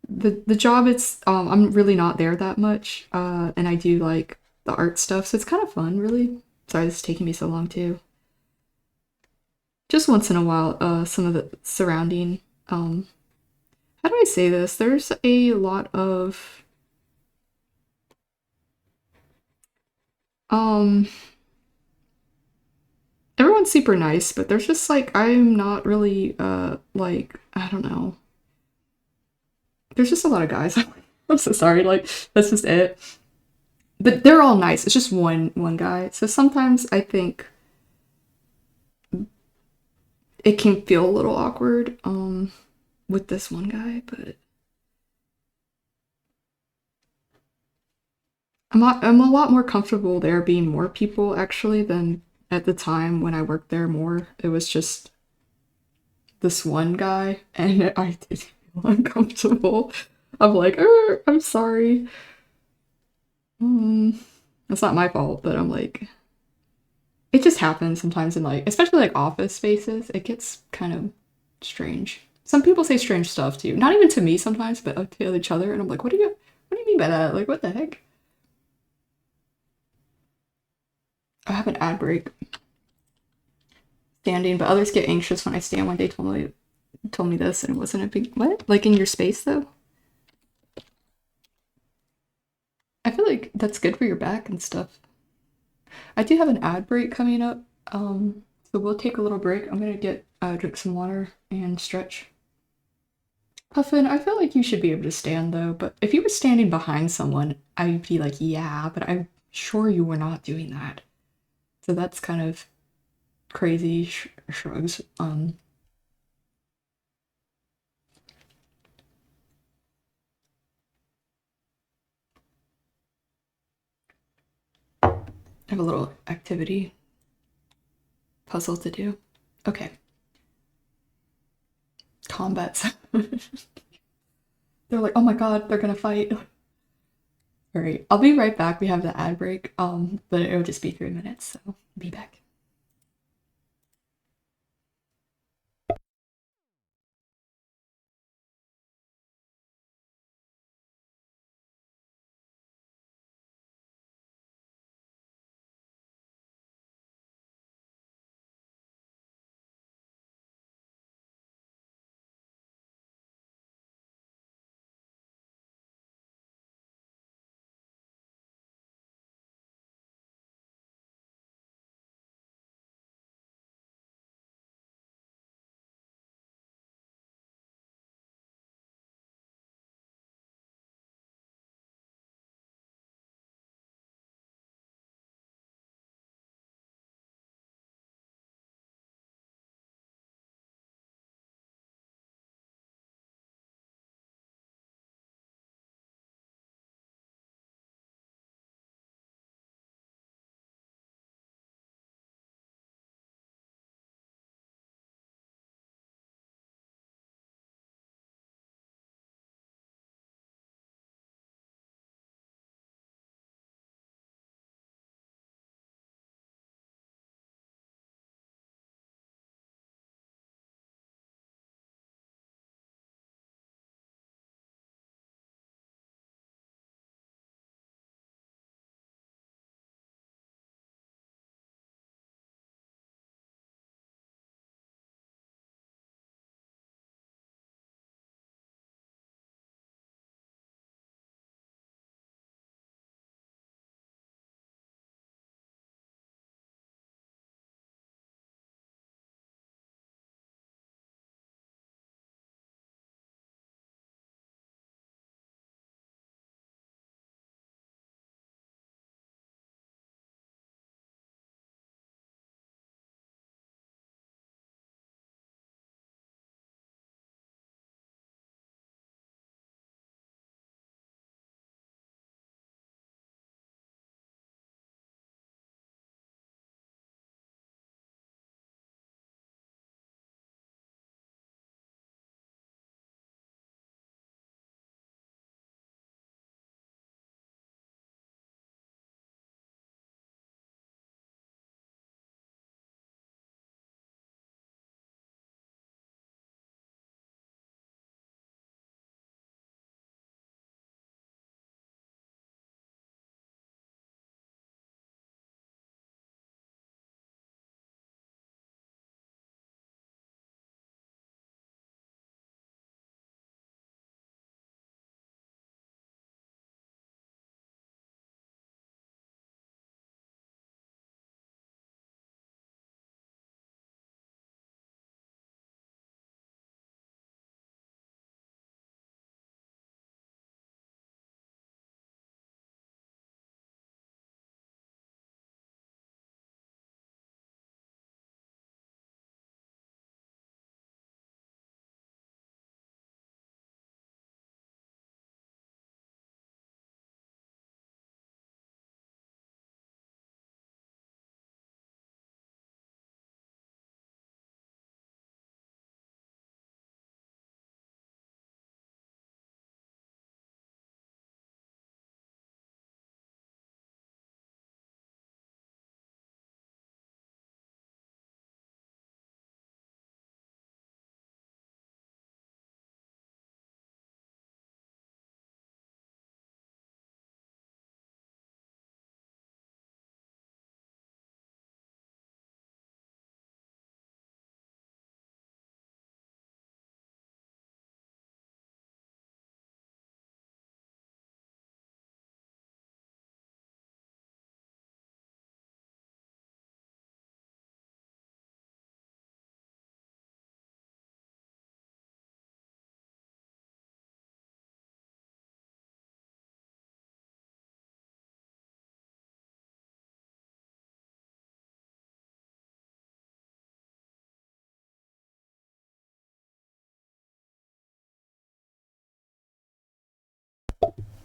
Speaker 1: The job it's I'm really not there that much. And I do like the art stuff, so it's kind of fun, really. Sorry, this is taking me so long too. Just once in a while, some of the surrounding how do I say this? There's a lot of um everyone's super nice, but there's just like I'm not really like I don't know. There's just a lot of guys. I'm so sorry. Like that's just it. But they're all nice. It's just one guy. So sometimes I think it can feel a little awkward with this one guy, but I'm a lot more comfortable there being more people actually than at the time when I worked there more. It was just this one guy and I did feel uncomfortable. I'm like, I'm sorry. Mm, that's not my fault, but I'm like, it just happens sometimes in like, especially like office spaces. It gets kind of strange. Some people say strange stuff to you, not even to me sometimes, but like, to each other, and I'm like, what do you mean by that? Like, what the heck? I have an ad break standing, but others get anxious when I stand. One day told me this, and it wasn't a big what? Like in your space though. I feel like that's good for your back and stuff. I do have an ad break coming up. So we'll take a little break. I'm gonna get drink some water and stretch. Puffin, I feel like you should be able to stand though, but if you were standing behind someone, I'd be like, yeah, but I'm sure you were not doing that. So that's kind of crazy shrugs. have a little activity puzzle to do. Okay. Combats. They're like, oh my god, they're gonna fight. All right, I'll be right back. We have the ad break, but it'll just be 3 minutes, so be back.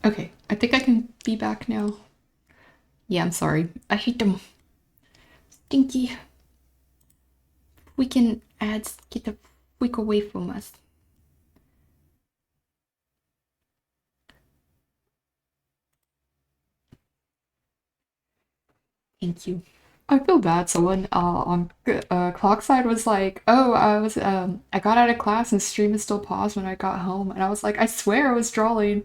Speaker 1: Okay, I think I can be back now. Yeah, I'm sorry. I hate them. Stinky. We can ads get the freak away from us. Thank you. I feel bad. Someone on Clockside was like, "Oh, I got out of class and stream is still paused when I got home," and I was like, "I swear I was drawing.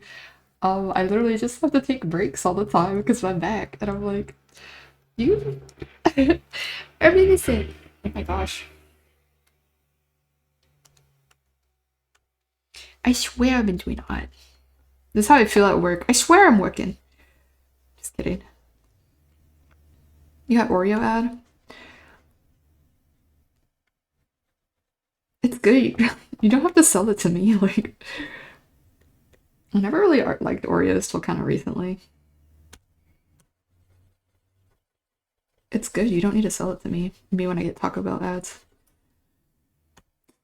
Speaker 1: I literally just have to take breaks all the time because I'm back," and I'm like, "You." Everything. Oh my gosh. I swear I've been doing art. This is how I feel at work. I swear I'm working. Just kidding. You got Oreo ad? It's good. You don't have to sell it to me. Like, I never really liked Oreos till kind of recently. It's good. You don't need to sell it to me. Me when I get Taco Bell ads.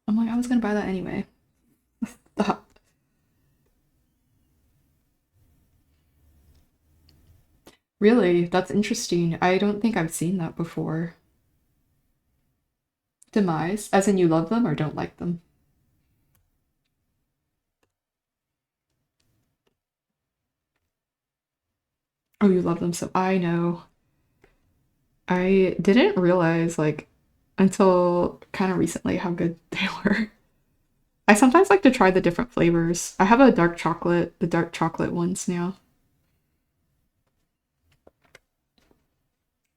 Speaker 1: I'm like, I was gonna buy that anyway. Stop. Really? That's interesting. I don't think I've seen that before. Demise? As in you love them or don't like them? Oh, you love them so I know. I didn't realize like until kind of recently how good they were. I sometimes like to try the different flavors. I have a dark chocolate, the dark chocolate ones now.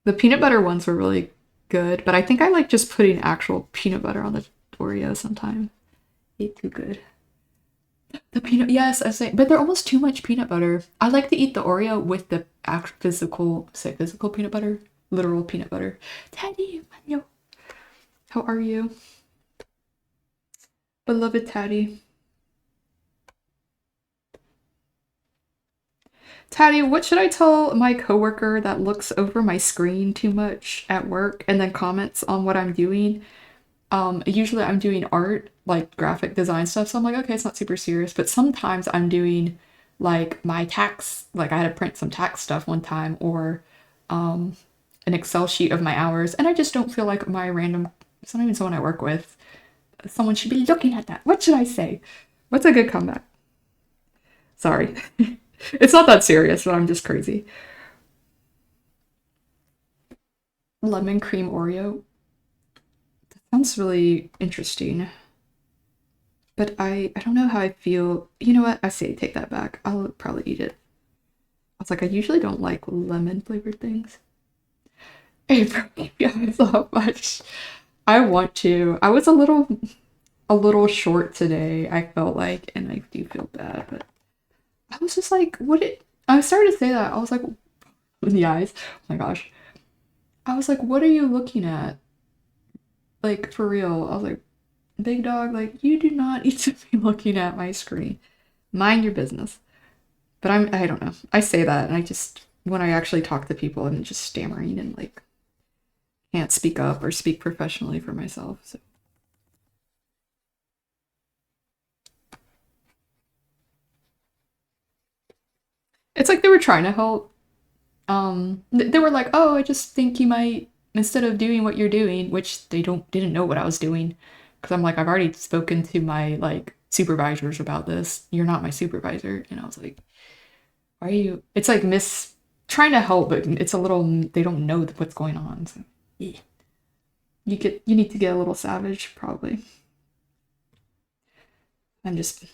Speaker 1: The peanut butter ones were really good, but I think I like just putting actual peanut butter on the Oreo sometimes. Ain't too good. The peanut, yes, I say, but they're almost too much peanut butter. I like to eat the Oreo with the actual physical, say physical peanut butter, literal peanut butter. Teddy, no. How are you, beloved Taddy? Taddy, what should I tell my coworker that looks over my screen too much at work and then comments on what I'm doing? Usually I'm doing art, like graphic design stuff, so I'm like, okay, it's not super serious, but sometimes I'm doing like my tax, like I had to print some tax stuff one time or an Excel sheet of my hours, and I just don't feel like my random, it's not even someone I work with, someone should be looking at that. What should I say? What's a good comeback? Sorry. It's not that serious, but I'm just crazy. Lemon cream Oreo. Sounds really interesting. But I don't know how I feel. You know what? I say take that back. I'll probably eat it. I was like, I usually don't like lemon flavored things. April, yeah, so much. I want to. I was a little short today, I felt like, and I do feel bad, but I was just like, what it I started to say that. I was like, in the eyes. Oh my gosh. I was like, what are you looking at? Like for real. I was like, big dog, like you do not need to be looking at my screen. Mind your business. But I don't know. I say that and I just when I actually talk to people I'm just stammering and like can't speak up or speak professionally for myself. So it's like they were trying to help. They were like, "Oh, I just think you might instead of doing what you're doing," which they didn't know what I was doing because I'm like, I've already spoken to my like supervisors about this. You're not my supervisor, and I was like, "Why are you?" It's like miss trying to help, but it's a little they don't know what's going on. So yeah. You need to get a little savage, probably. I'm just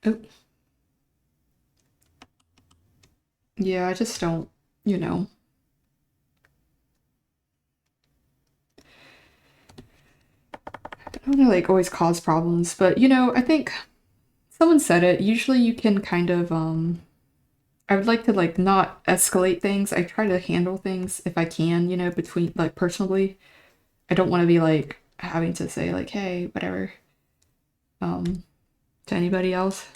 Speaker 1: oh yeah, I just don't you know I don't want to like always cause problems, but I think someone said it. Usually you can kind of I would like to like not escalate things. I try to handle things if I can, between like personally. I don't want to be like having to say like, "Hey, whatever," um to anybody else.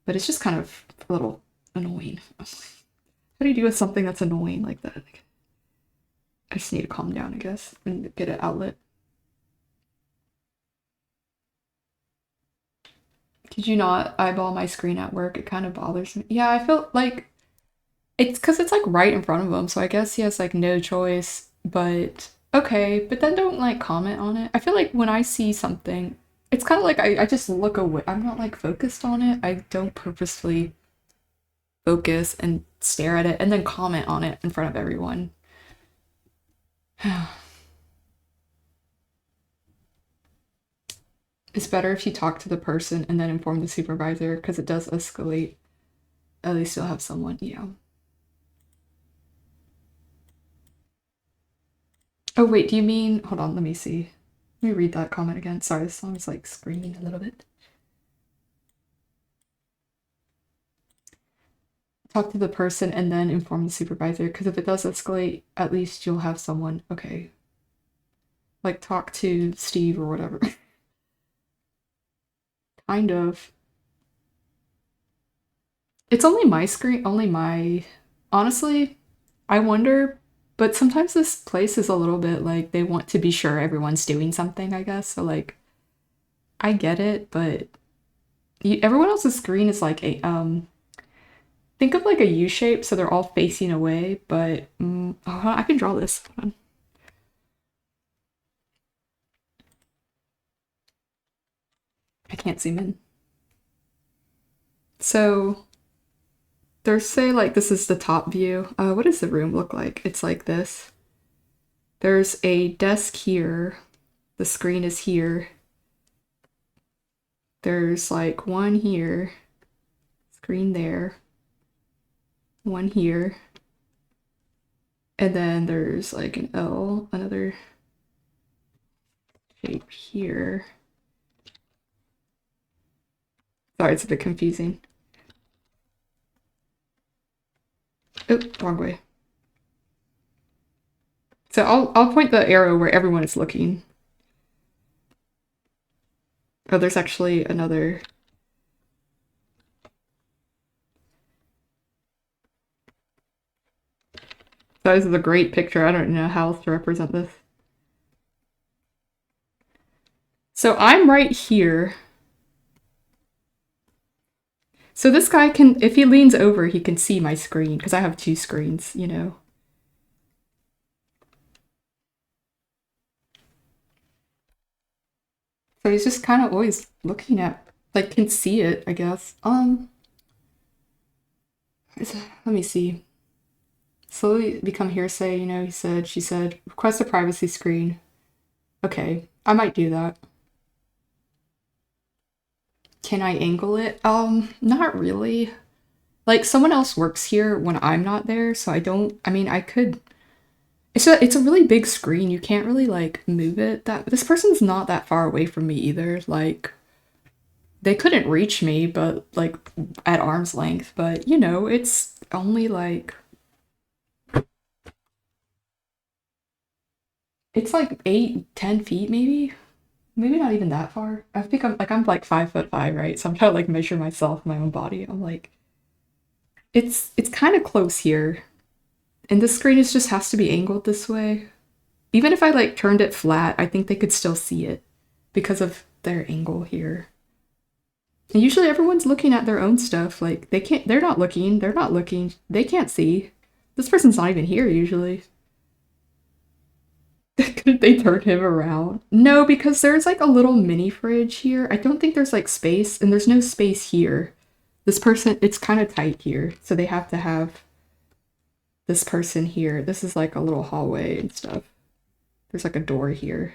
Speaker 1: But it's just kind of a little annoying. How do you deal with something that's annoying like that? Like, I just need to calm down, I guess, and get an outlet. Could you not eyeball my screen at work? It kind of bothers me. Yeah, I feel like it's because it's like right in front of him, so I guess he has like no choice. But okay, but then don't like comment on it. I feel like when I see something, it's kind of like I just look away. I'm not like focused on it. I don't purposefully focus and stare at it and then comment on it in front of everyone. It's better if you talk to the person and then inform the supervisor because it does escalate. At least you'll have someone, yeah. Oh, wait, do you mean? Hold on, let me see. Let me read that comment again. Sorry, this song's like screaming a little bit. Talk to the person and then inform the supervisor because if it does escalate, at least you'll have someone. Okay. Like talk to Steve or whatever. Kind of. It's only my screen, only my. Honestly, I wonder, but sometimes this place is a little bit like they want to be sure everyone's doing something, I guess. So, like, I get it, but everyone else's screen is like a, think of like a U shape, so they're all facing away, but oh, I can draw this. Hold on. I can't zoom in. So, there's say like this is the top view. What does the room look like? It's like this. There's a desk here. The screen is here. There's like one here, screen there, one here, and then there's like an L, another shape here. Sorry, it's a bit confusing. Oh, wrong way. So I'll point the arrow where everyone is looking. Oh, there's actually another. So this is a great picture. I don't know how else to represent this. So I'm right here. So this guy can, if he leans over, he can see my screen because I have two screens, you know. So he's just kind of always looking at, like, can see it, I guess. Let me see. Slowly become hearsay, you know, he said, she said, request a privacy screen. Okay, I might do that. Can I angle it? Not really. Like, someone else works here when I'm not there, so I don't, I mean, I could, it's a really big screen. You can't really, like, move it. This person's not that far away from me either. Like, they couldn't reach me, but, like, at arm's length, but, you know, it's only, like, it's like 8, 10 feet maybe. Maybe not even that far. I think I'm like 5'5", right? So I'm trying to like measure myself, my own body. I'm like, it's kind of close here, and the screen is just has to be angled this way. Even if I like turned it flat, I think they could still see it because of their angle here. And usually everyone's looking at their own stuff. Like they can't. They're not looking. They're not looking. They can't see. This person's not even here usually. Could they turn him around? No, because there's like a little mini fridge here. I don't think there's like space, and there's no space here. This person, it's kind of tight here, so they have to have this person here. This is like a little hallway and stuff. There's like a door here.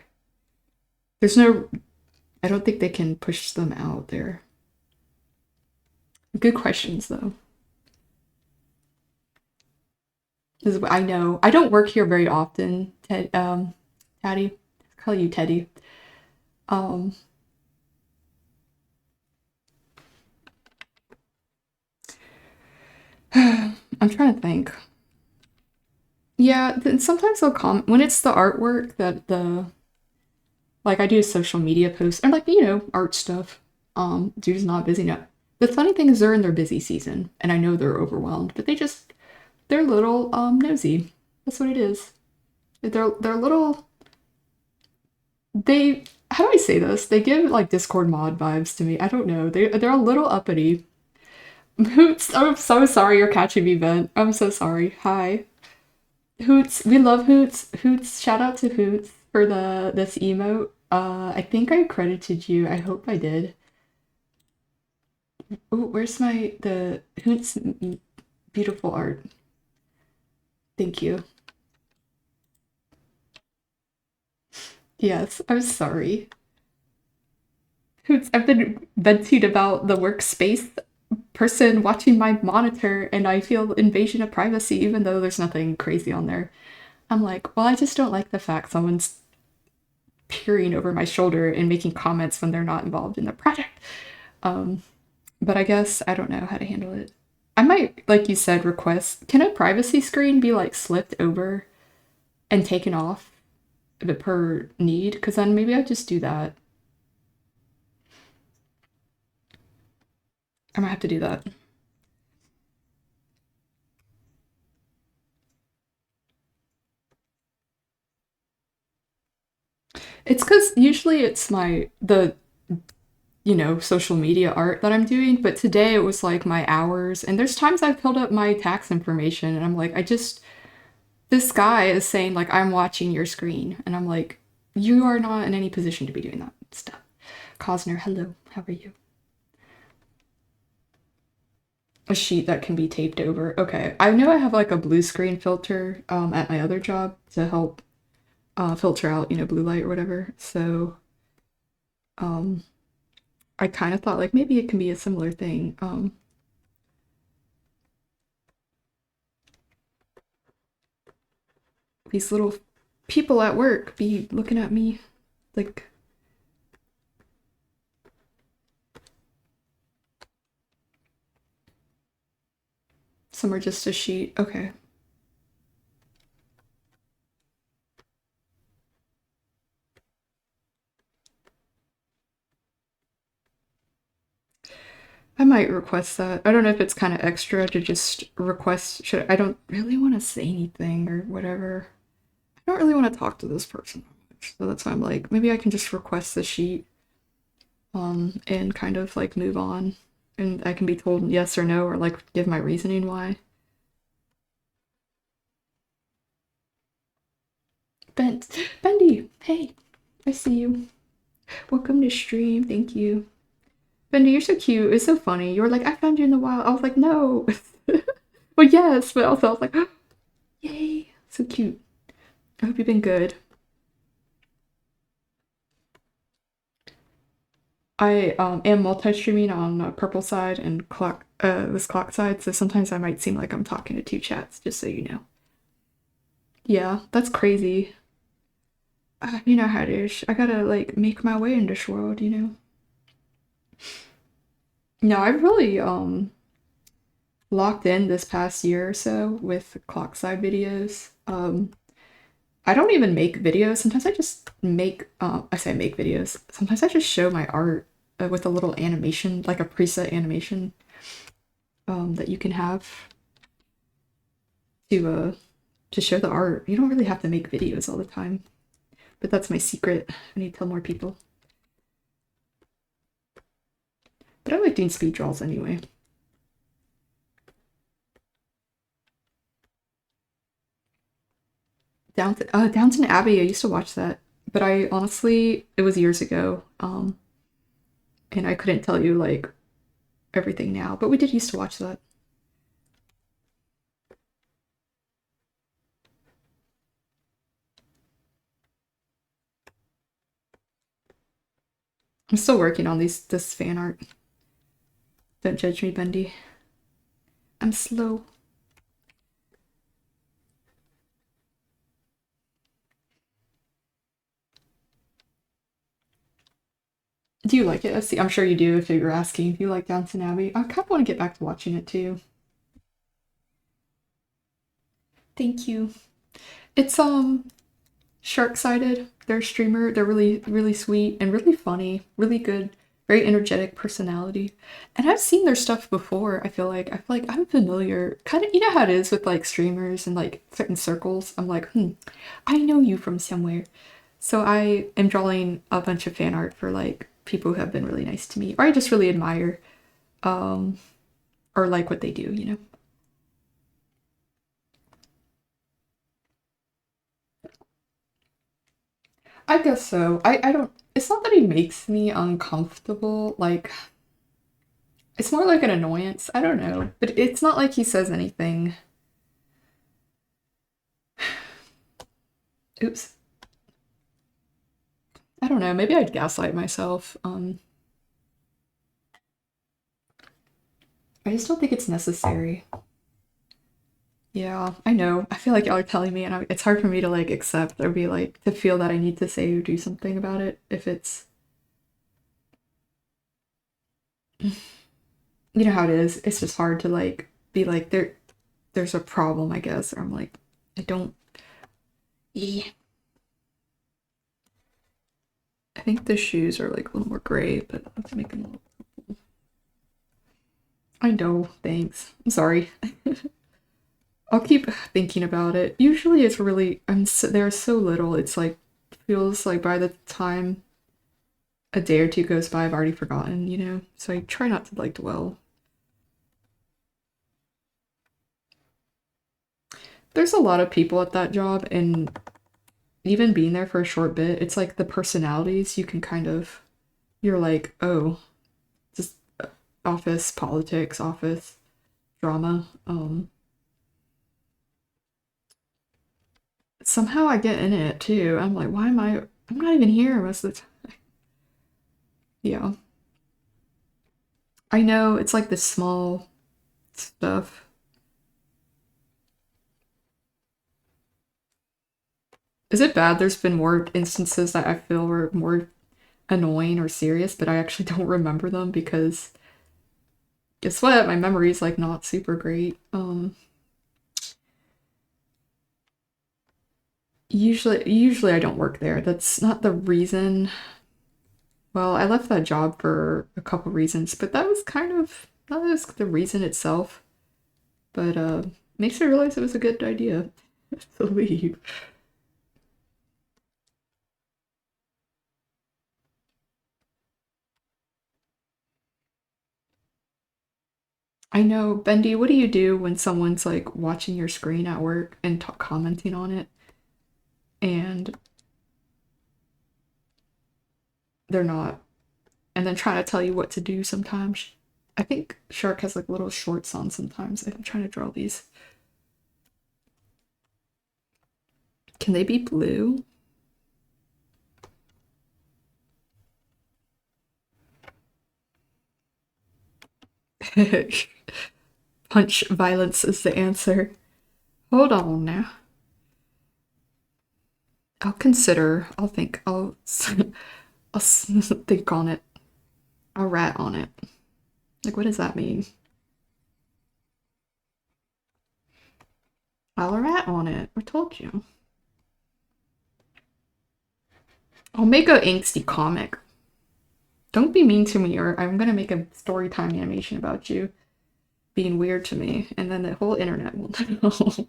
Speaker 1: There's no, I don't think they can push them out there. Good questions though. I know. I don't work here very often, Taddy. I call you Teddy. Um, I'm trying to think. Yeah, then sometimes they'll comment when it's the artwork that the like I do social media posts or like art stuff. Dude's not busy now. The funny thing is they're in their busy season, and I know they're overwhelmed, but they're a little nosy. That's what it is. They're little they how do I say this? They give like Discord mod vibes to me. I don't know. They're a little uppity. Hoots, I'm so sorry you're catching me, Ben. I'm so sorry. Hi. Hoots, we love Hoots. Hoots, shout out to Hoots for the this emote. I think I credited you. I hope I did. Oh, where's my the Hoots beautiful art? Thank you. Yes, I'm sorry. Hoots, I've been venting about the workspace person watching my monitor and I feel invasion of privacy even though there's nothing crazy on there. I'm like, well, I just don't like the fact someone's peering over my shoulder and making comments when they're not involved in the project. Um, but I guess I don't know how to handle it. I might, like you said, request, can a privacy screen be like slipped over and taken off per need? Because then maybe I just do that. I might have to do that. It's because usually it's the social media art that I'm doing, but today it was like my hours. And there's times I've filled up my tax information and I'm like, this guy is saying, like, I'm watching your screen. And I'm like, you are not in any position to be doing that stuff. Cosner, hello, how are you? A sheet that can be taped over. Okay, I know I have like a blue screen filter at my other job to help filter out, blue light or whatever. So um, I kind of thought like maybe it can be a similar thing. These little people at work be looking at me like some are just a sheet. Okay. I might request that. I don't know if it's kind of extra to just request. I don't really want to say anything or whatever. I don't really want to talk to this person much. So that's why I'm like, maybe I can just request the sheet and kind of like move on. And I can be told yes or no or like give my reasoning why. Bendy, hey, I see you. Welcome to stream. Thank you. Bendy, you're so cute. It's so funny. You were like, I found you in the wild. I was like, no. Well, yes, but also I was like, yay, so cute. I hope you've been good. I am multi-streaming on Purple side and clock this clock side, so sometimes I might seem like I'm talking to two chats, just so you know. Yeah, that's crazy. You know how it is. I gotta like make my way in this world. No, I really locked in this past year or so with clock side videos. I don't even make videos. Sometimes I just make, I say make videos. Sometimes I just show my art with a little animation, like a preset animation that you can have to show the art. You don't really have to make videos all the time, but that's my secret. I need to tell more people. But I like doing speed draws anyway. Downton Abbey. I used to watch that, but I honestly, it was years ago, and I couldn't tell you like everything now. But we did used to watch that. I'm still working on this fan art. Don't judge me, Bendy. I'm slow. Do you like it? I'm sure you do if you're asking if you like Downton Abbey. I kind of want to get back to watching it too. Thank you. It's Shark-Sided. They're a streamer. They're really really sweet and really funny, really good, very energetic personality. And I've seen their stuff before. I feel like I'm familiar. Kind of, you know how it is with like streamers and like certain circles. I'm like, I know you from somewhere. So I am drawing a bunch of fan art for like people who have been really nice to me, or I just really admire, um, or like what they do, you know. I guess so. I don't. It's not that he makes me uncomfortable. Like it's more like an annoyance. I don't know, but it's not like he says anything. Oops. I don't know. Maybe I'd gaslight myself. I just don't think it's necessary. Yeah, I know. I feel like y'all are telling me, and it's hard for me to like accept or be like to feel that I need to say or do something about it. If it's, you know how it is. It's just hard to like be like there's a problem, I guess. Or I'm like, I don't. Yeah. I think the shoes are like a little more gray, but let's make them a little. I know. Thanks. I'm sorry. I'll keep thinking about it. Usually, it's really there's so little. It's like feels like by the time a day or two goes by, I've already forgotten, you know? So I try not to like dwell. There's a lot of people at that job, and even being there for a short bit, it's like the personalities you can kind of, you're like, oh, just office politics, office drama. Somehow I get in it too. I'm like, why am I? I'm not even here most of the time. Yeah, I know it's like this small stuff. Is it bad? There's been more instances that I feel were more annoying or serious, but I actually don't remember them because guess what? My memory is like not super great. Usually I don't work there. That's not the reason. Well, I left that job for a couple reasons, but that was kind of that was the reason itself. But makes me realize it was a good idea to leave. I know, Bendy, what do you do when someone's like watching your screen at work and commenting on it and they're not, and then trying to tell you what to do sometimes? I think Shark has like little shorts on sometimes. I'm trying to draw these. Can they be blue? Punch violence is the answer. Hold on now. I'll consider. I'll think. I'll think on it. I'll rat on it. Like, what does that mean? I'll rat on it. I told you. I'll make a angsty comic. Don't be mean to me, or I'm gonna make a story time animation about you being weird to me, and then the whole internet will know.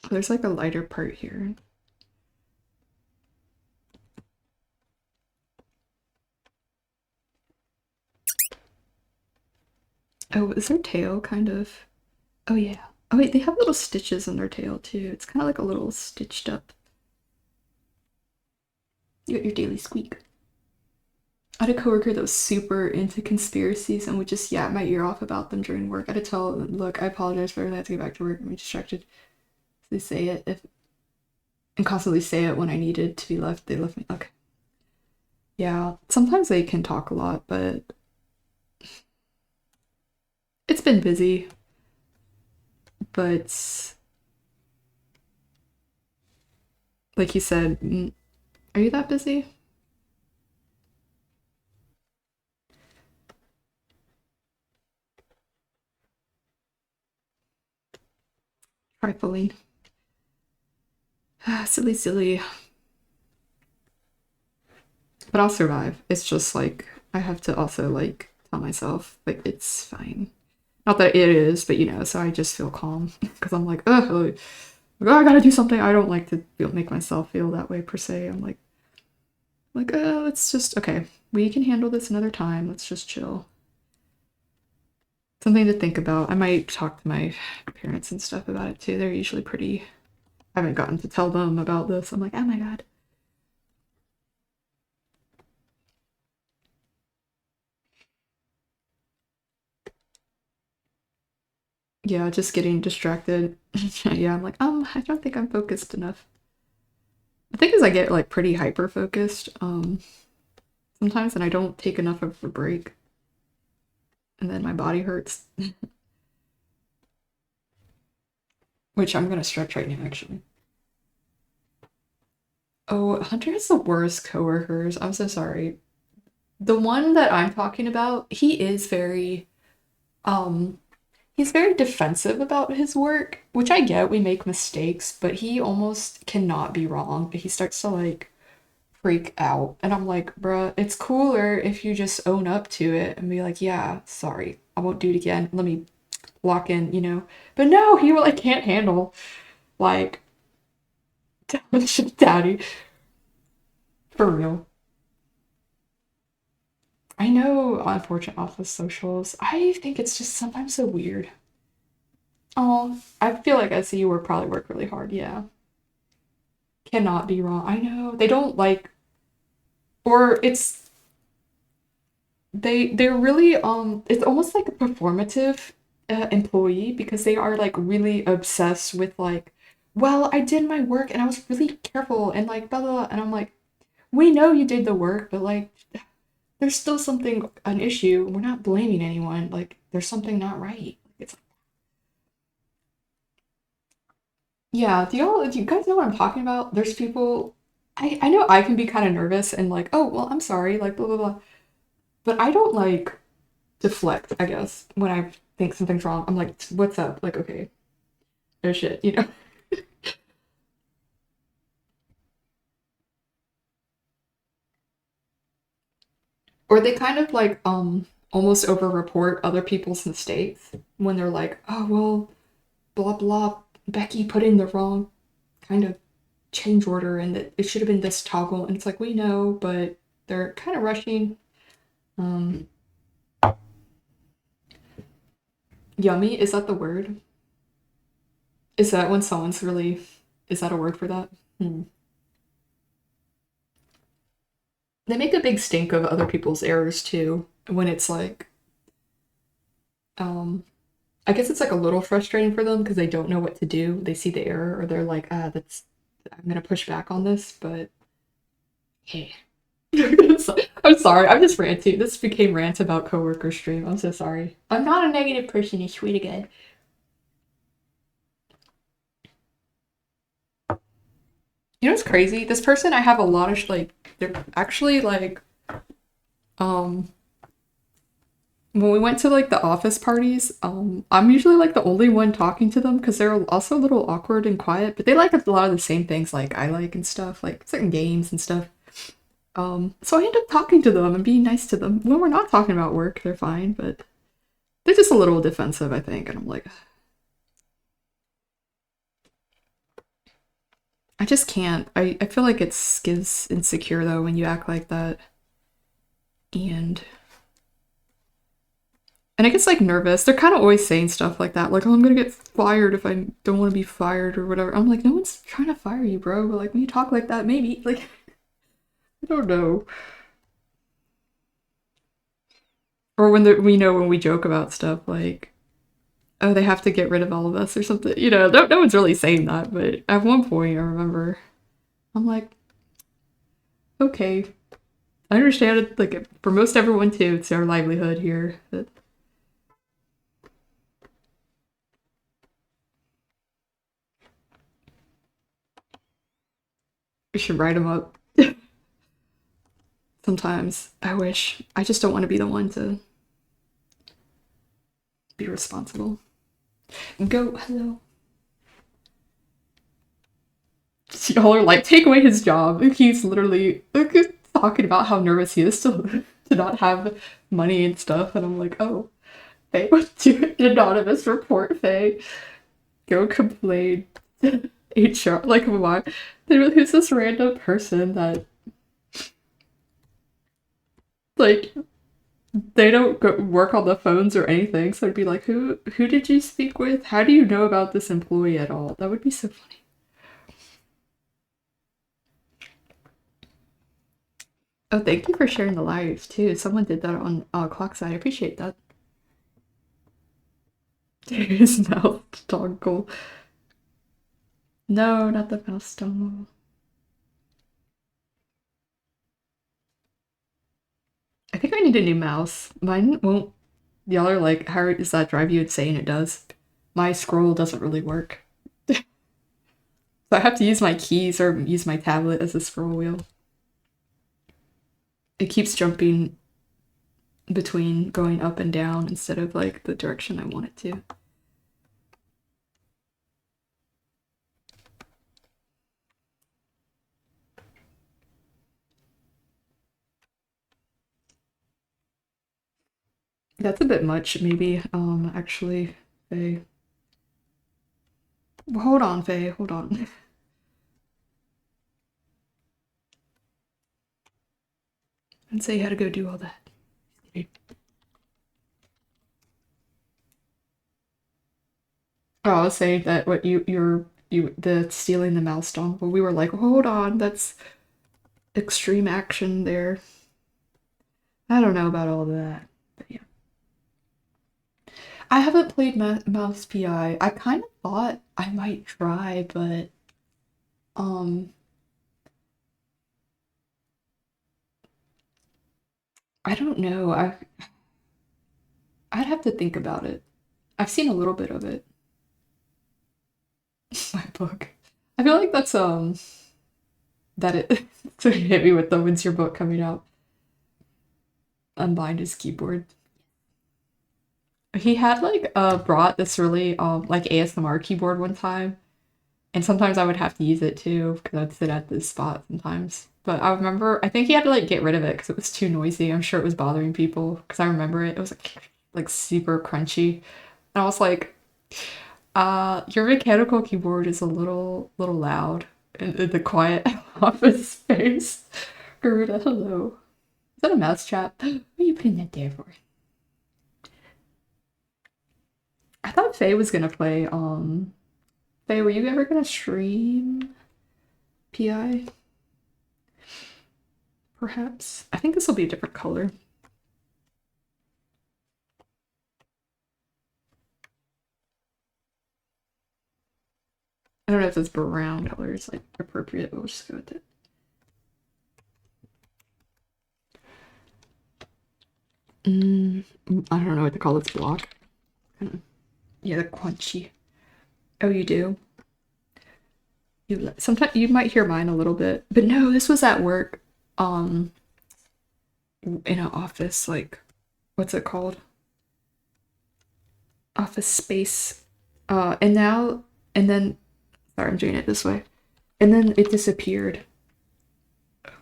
Speaker 1: There's like a lighter part here. Oh, is their tail kind of? Oh yeah. Oh wait, they have little stitches in their tail too. It's kind of like a little stitched up. You got your daily squeak. I had a coworker that was super into conspiracies and would just yap my ear off about them during work. I had to tell, look, I apologize for everything. I have to get back to work. I'm distracted. They say it if and constantly say it when I needed to be left. They left me. Okay. Yeah, sometimes they can talk a lot, but it's been busy. But like you said, are you that busy? Trifling. Silly, silly. But I'll survive. It's just like I have to also like tell myself like it's fine. Not that it is, but so I just feel calm because I'm like, ugh, I gotta do something. I don't like to make myself feel that way per se. I'm like, let's just okay. We can handle this another time. Let's just chill. Something to think about. I might talk to my parents and stuff about it too. They're usually pretty. I haven't gotten to tell them about this. I'm like, oh my god. Yeah, just getting distracted. Yeah, I'm like, I don't think I'm focused enough. The thing is, I get like pretty hyper focused sometimes, and I don't take enough of a break, and then my body hurts. Which I'm gonna stretch right now, actually. Oh, Hunter has the worst coworkers. I'm so sorry. The one that I'm talking about, he is very um he's very defensive about his work, which I get, we make mistakes, but he almost cannot be wrong. He starts to like freak out. And I'm like, bruh, it's cooler if you just own up to it and be like, yeah, sorry, I won't do it again. Let me lock in. But no, he like can't handle like daddy for real. I know unfortunate office socials. I think it's just sometimes so weird. Oh, I feel like SCU would probably work really hard. Yeah, cannot be wrong. I know they don't like, or they're really it's almost like a performative employee because they are like really obsessed with like, well, I did my work and I was really careful and like blah blah blah. And I'm like, we know you did the work, but like there's still something an issue. We're not blaming anyone. Like there's something not right. It's yeah. Do you guys know what I'm talking about? There's people. I know I can be kind of nervous and like, oh well, I'm sorry, like blah blah blah. But I don't like deflect, I guess, when I think something's wrong. I'm like, what's up? Like, okay, oh shit. Or they kind of like almost over-report other people's mistakes when they're like, oh well, blah blah, Becky put in the wrong kind of change order and that it should have been this toggle. And it's like, we know, but they're kind of rushing. Um, Yummy, is that the word? Is that when someone's really, is that a word for that? Hmm. They make a big stink of other people's errors too, when it's like, um, I guess it's like a little frustrating for them because they don't know what to do. They see the error or they're like, that's, I'm gonna push back on this, but hey. I'm sorry, I'm just ranting. This became rant about coworker stream. I'm so sorry. I'm not a negative person, I swear to God. You know what's crazy? This person I have a lot of like they're actually like um when we went to like the office parties, I'm usually like the only one talking to them because they're also a little awkward and quiet, but they like a lot of the same things like I like and stuff, like certain games and stuff. So I end up talking to them and being nice to them. When we're not talking about work, they're fine, but they're just a little defensive, I think, and I'm like, I just can't. I feel like it's insecure though when you act like that. And I guess like nervous. They're kind of always saying stuff like that, like, "Oh, I'm gonna get fired if I don't want to be fired or whatever." I'm like, no one's trying to fire you, bro. But like when you talk like that, maybe like I don't know. Or when we know when we joke about stuff like, "Oh, they have to get rid of all of us" or something. No one's really saying that, but at one point I remember I'm like, okay, I understand it. Like for most everyone too, it's their livelihood here. But we should write them up. Sometimes I wish I just don't want to be the one to be responsible. Go, hello. Y'all are like, take away his job. He's literally talking about how nervous he is to not have money and stuff. And I'm like, oh. Faye would do an anonymous report, Faye. Go complain to HR. Like, why? Who's this random person that, like, they don't go work on the phones or anything? So I'd be like, who did you speak with? How do you know about this employee at all? That would be so funny. Oh, thank you for sharing the live too. Someone did that on Clockside. I appreciate that. His mouth dongle. No, not the mouse dongle. I think I need a new mouse. Mine won't. Y'all are like, how does that drive you insane? It does. My scroll doesn't really work. So I have to use my keys or use my tablet as a scroll wheel. It keeps jumping between going up and down instead of like the direction I want it to. That's a bit much, maybe. Actually, Faye. Well, hold on, Faye. Hold on. And say you had to go do all that. Oh, I was saying that what the stealing the mouse dongle. We were like, hold on, that's extreme action there. I don't know about all that, but yeah. I haven't played Mouse PI. I kind of thought I might try, but um, I don't know. I'd have to think about it. I've seen a little bit of it. My book. I feel like that's that it to hit me with the when's your book coming out? Unbind his keyboard. He had like brought this really like ASMR keyboard one time, and sometimes I would have to use it too because I'd sit at this spot sometimes. But I remember I think he had to like get rid of it because it was too noisy. I'm sure it was bothering people because I remember it. It was like super crunchy. And I was like, your mechanical keyboard is a little loud in the quiet office space. Garuda, hello. Is that a mouse trap? What are you putting that there for? I thought Faye was gonna play. Faye, were you ever gonna stream PI? Perhaps. I think this will be a different color. I don't know if this brown color is like appropriate. We'll just go with it. I don't know what to call this block. Yeah, the crunchy. Oh, you do? You sometimes you might hear mine a little bit, but no, this was at work. Um, in an office, like what's it called? Office space. And now and then. Sorry, I'm doing it this way. And then it disappeared.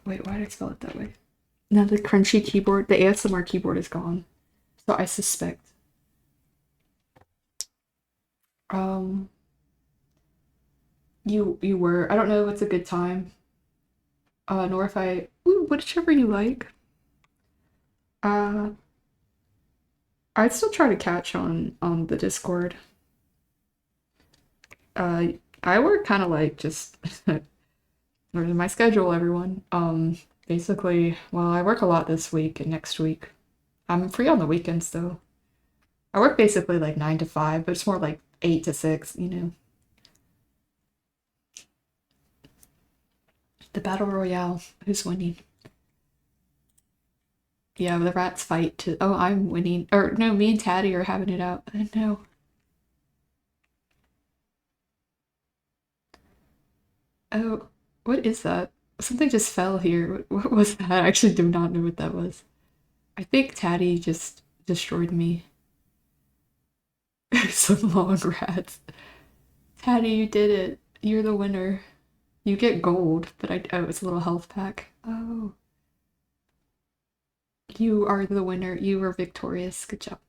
Speaker 1: Wait, why did I spell it that way? Now the crunchy keyboard, the ASMR keyboard is gone. So I suspect. Um, you were. I don't know what's a good time. Nor if I. Ooh, whichever you like. Uh, I'd still try to catch on the Discord. Uh, I work kind of like just my schedule, everyone. Basically, well, I work a lot this week and next week. I'm free on the weekends though. I work basically like 9 to 5, but it's more like 8 to 6, you know. The battle royale. Who's winning? Yeah, the rats fight to. Oh, I'm winning. Or no, me and Taddy are having it out. I know. Oh, what is that? Something just fell here. What was that? I actually do not know what that was. I think Taddy just destroyed me. Some long rats. Taddy, you did it. You're the winner. You get gold, but oh, it's a little health pack. Oh, you are the winner. You were victorious. Good job.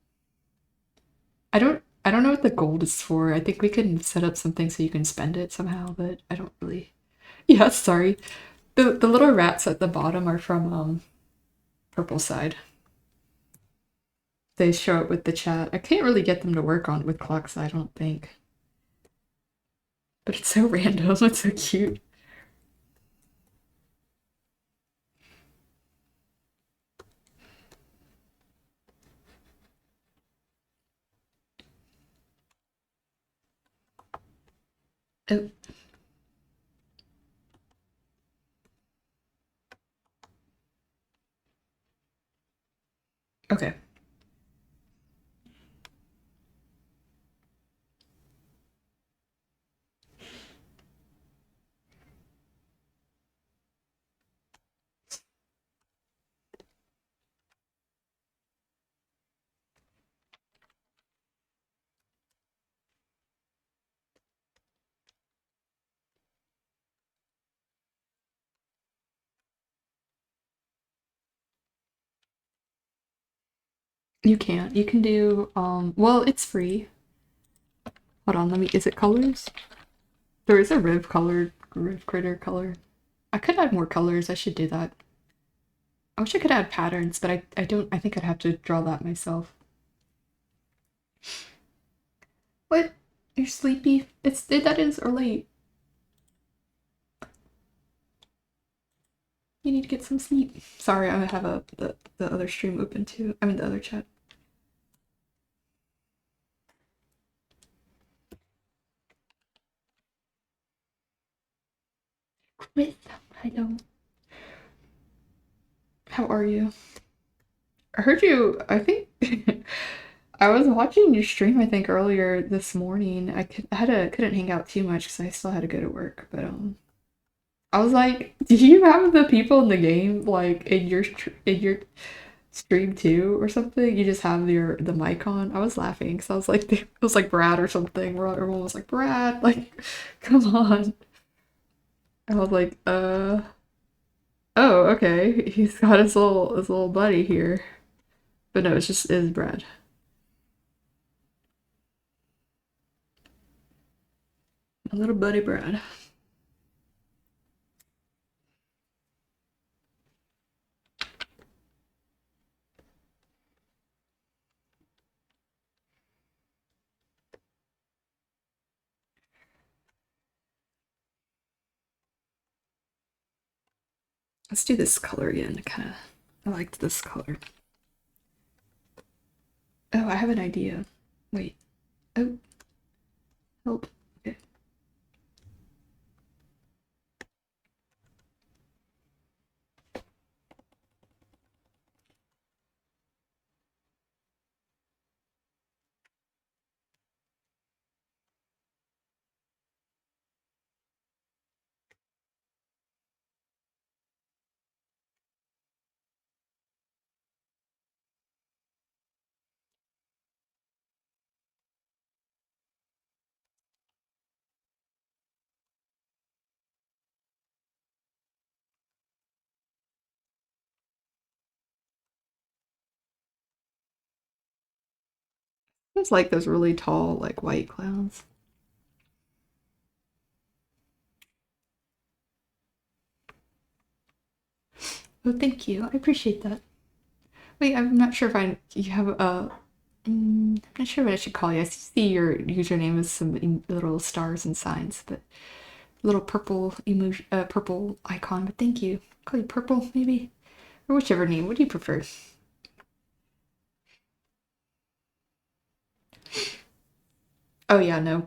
Speaker 1: I don't know what the gold is for. I think we can set up something so you can spend it somehow, but I don't really. Yeah, sorry. The little rats at the bottom are from purple side. They show up with the chat. I can't really get them to work on with clock side, I don't think. But it's so random. It's so cute. Oh, okay. You can't. You can do well, it's free. Hold on, let me is it colors? There is a Riv critter color. I could add more colors, I should do that. I wish I could add patterns, but I don't I think I'd have to draw that myself. What? You're sleepy? That is or late. You need to get some sleep. Sorry, I have the other stream open too. I mean the other chat. Chris, hello. How are you? I heard you. I think I was watching your stream. I think earlier this morning. Couldn't hang out too much because I still had to go to work. But I was like, do you have the people in the game like in your stream too or something? You just have the mic on. I was laughing because I was like, it was like Brad or something. Where everyone was like, Brad, like, come on. I was like, oh, okay. He's got his little buddy here. But no, it's Brad. A little buddy Brad. Let's do this color again. I liked this color. Oh, I have an idea. Wait. Oh, help. Okay. It's like those really tall, like white clouds. Oh, thank you. I appreciate that. Wait, I'm not sure if you have I'm not sure what I should call you. I see your username is some little stars and signs, but little purple emoji, purple icon. But thank you. Call you purple, maybe, or whichever name. What do you prefer? Oh yeah, no.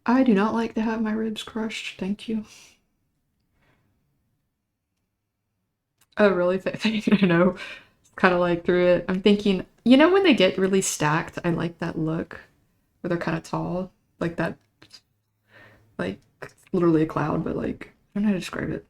Speaker 1: I do not like to have my ribs crushed. Thank you. Oh, really? I know. Kind of like through it. I'm thinking, you know, when they get really stacked, I like that look where they're kind of tall, like that, like literally a cloud, but like I don't know how to describe it.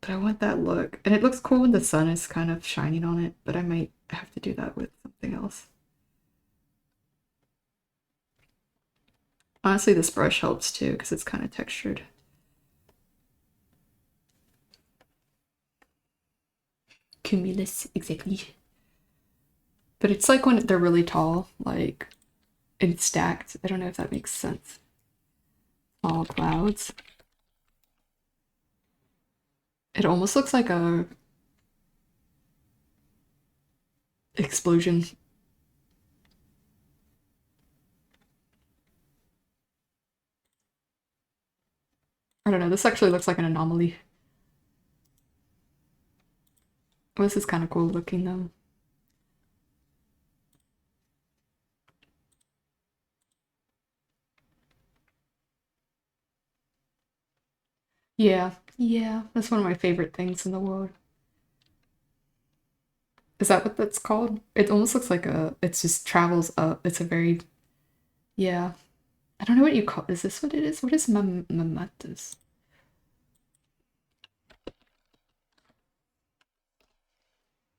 Speaker 1: But I want that look, and it looks cool when the sun is kind of shining on it. But I might have to do that with something else. Honestly, this brush helps too because it's kind of textured. cumulus, exactly. But it's like when they're really tall, like, and stacked. I don't know if that makes sense. All clouds. It almost looks like a explosion. I don't know, this actually looks like an anomaly. Oh, this is kind of cool looking though. Yeah, yeah, that's one of my favorite things in the world. Is that what that's called? It almost looks like it just travels up. It's a very, yeah. I don't know what you call, is this what it is? What is mammatus?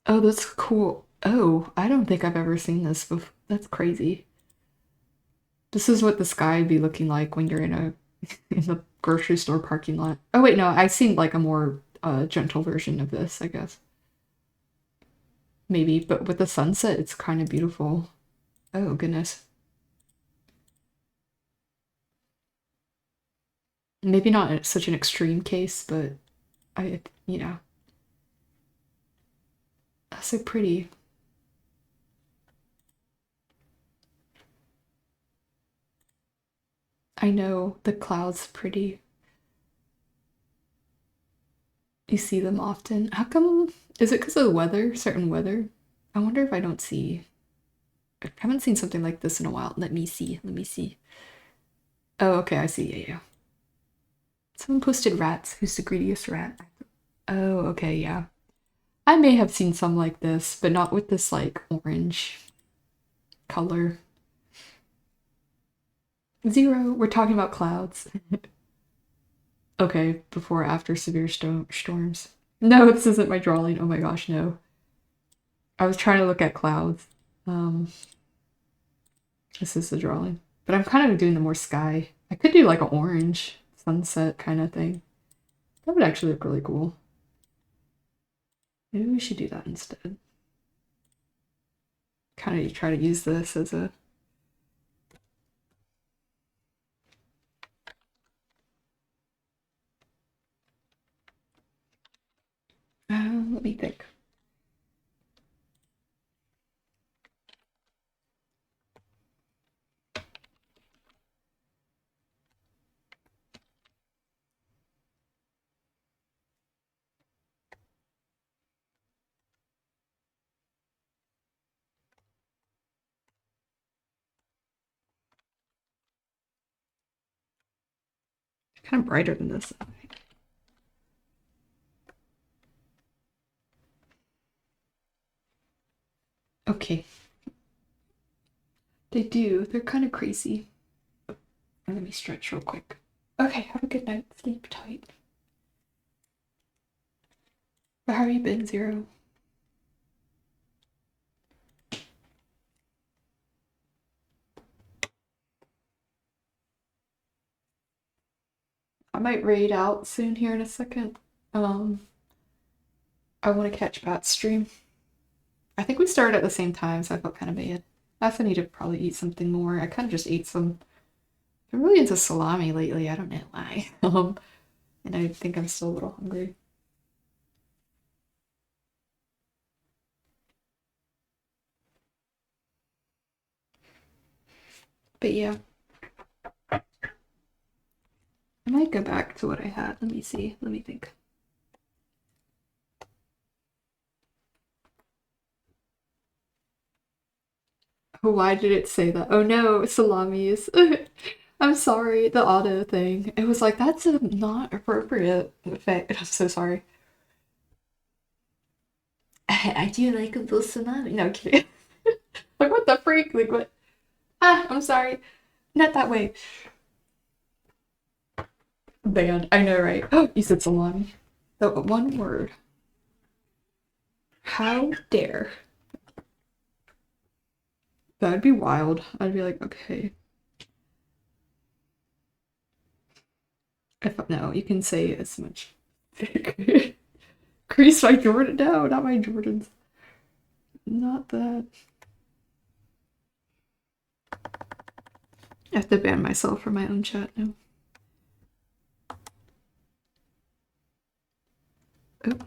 Speaker 1: Oh, that's cool. Oh, I don't think I've ever seen this before. That's crazy. This is what the sky would be looking like when you're in a in the grocery store parking lot. Oh wait, no, I've seen like a more gentle version of this, I guess. Maybe, but with the sunset, it's kind of beautiful. Oh goodness. Maybe not such an extreme case, but you know, that's so pretty. I know the clouds pretty. You see them often. How come? Is it because of the weather? Certain weather? I wonder if I don't see. I haven't seen something like this in a while. Let me see. Let me see. Oh, okay, I see. Yeah, yeah. Someone posted rats. Who's the greediest rat? Oh, okay, yeah. I may have seen some like this, but not with this like orange color. Zero. We're talking about clouds. Okay, before or after severe storms. No, this isn't my drawing. Oh my gosh, no. I was trying to look at clouds. Um, this is the drawing. But I'm kind of doing the more sky. I could do like an orange sunset kind of thing. That would actually look really cool. Maybe we should do that instead. Kind of try to use this as a... let me think. Kind of brighter than this. Okay. They do. They're kind of crazy. Let me stretch real quick. Okay, have a good night. Sleep tight. But how have you been, Zero? I might raid out soon here in a second. I want to catch Pat's stream. I think we started at the same time, so I felt kind of bad. I also need to probably eat something more. I kind of just ate some. I'm really into salami lately. I don't know why. And I think I'm still a little hungry. But yeah. I might go back to what I had. Let me see. Let me think. Oh, why did it say that? Oh no, salamis. I'm sorry, the auto thing. It was like, that's a not appropriate effect. I'm so sorry. I do like a little salami. No, I'm kidding. Like, what the freak? Like, what? Ah, I'm sorry. Not that way. Banned. I know, right? Oh, you said salami. The one word. How dare. That'd be wild. I'd be like, okay. If no, you can say as much. Crease my Jordan. No, not my Jordans. Not that. I have to ban myself from my own chat now. Oh.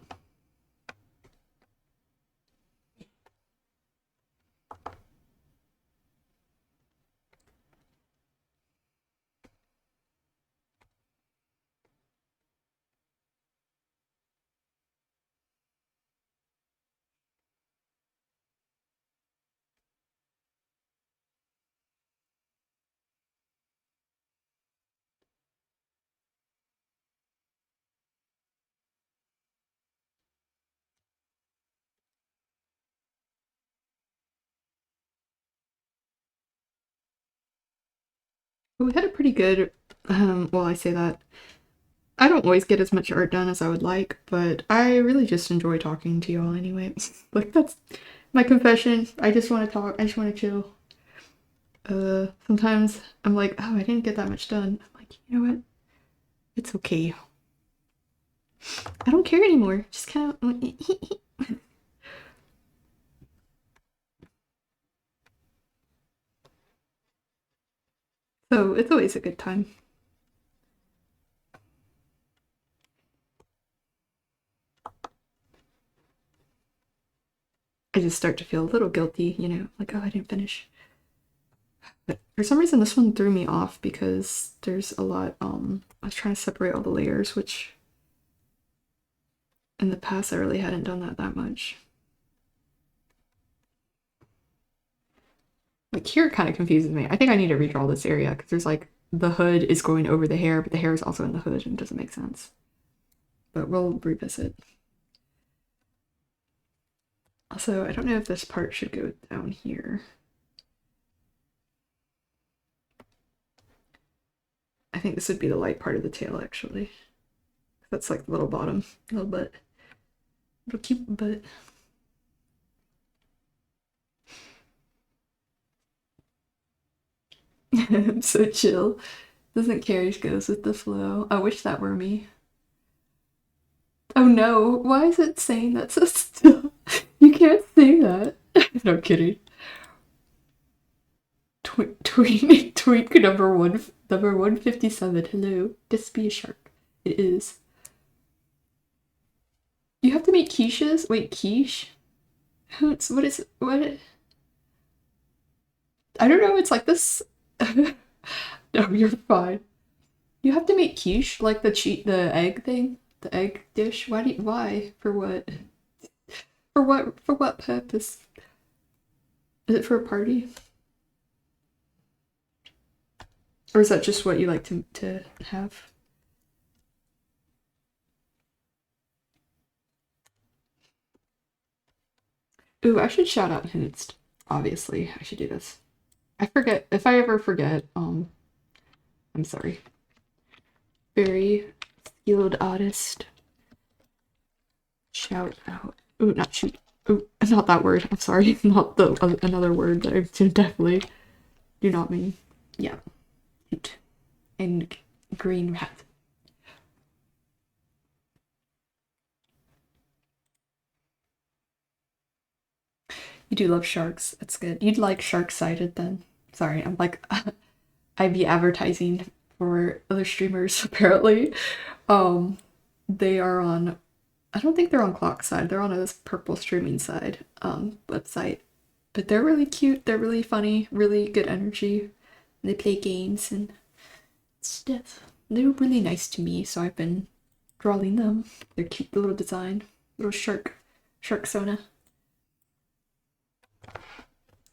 Speaker 1: We had a pretty good, well, I say that. I don't always get as much art done as I would like, but I really just enjoy talking to y'all anyway. Like, that's my confession. I just want to talk. I just want to chill. Sometimes I'm like, oh, I didn't get that much done. I'm like, you know what? It's okay. I don't care anymore. Just kind of. So it's always a good time. I just start to feel a little guilty, you know, like, oh, I didn't finish. But for some reason, this one threw me off because there's a lot, I was trying to separate all the layers, which in the past I really hadn't done that much. Like here, it kind of confuses me. I think I need to redraw this area because there's like the hood is going over the hair, but the hair is also in the hood and it doesn't make sense. But we'll revisit. Also, I don't know if this part should go down here. I think this would be the light part of the tail, actually. That's like the little bottom, little butt. Little cute butt. I'm so chill. Doesn't care, just goes with the flow. I wish that were me. Oh no, why is it saying that so still? You can't say that. No kidding. Twink number 157. Hello. This be a shark. It is. You have to make quiches? Wait, quiche? What is what? I don't know, it's like this. No, you're fine. You have to make quiche, like the egg thing? The egg dish? Why? For what? For what purpose? Is it for a party? Or is that just what you like to have? Ooh, I should shout out Hootst. Obviously, I should do this. I forget if I ever forget, I'm sorry. Very skilled artist. Shout out. Ooh, not shoot. Ooh, not that word. I'm sorry. Not the another word that I definitely do not mean. Yeah. Hoot. And green rat. You do love sharks. That's good. You'd like shark-sided then. Sorry, I'm like I'd be advertising for other streamers apparently. Um they are on, I don't think they're on Clock side. They're on a purple streaming side website. But they're really cute. They're really funny, really good energy. They play games and stuff. They're really nice to me, so I've been drawing them. They're cute little design. Little shark Sona.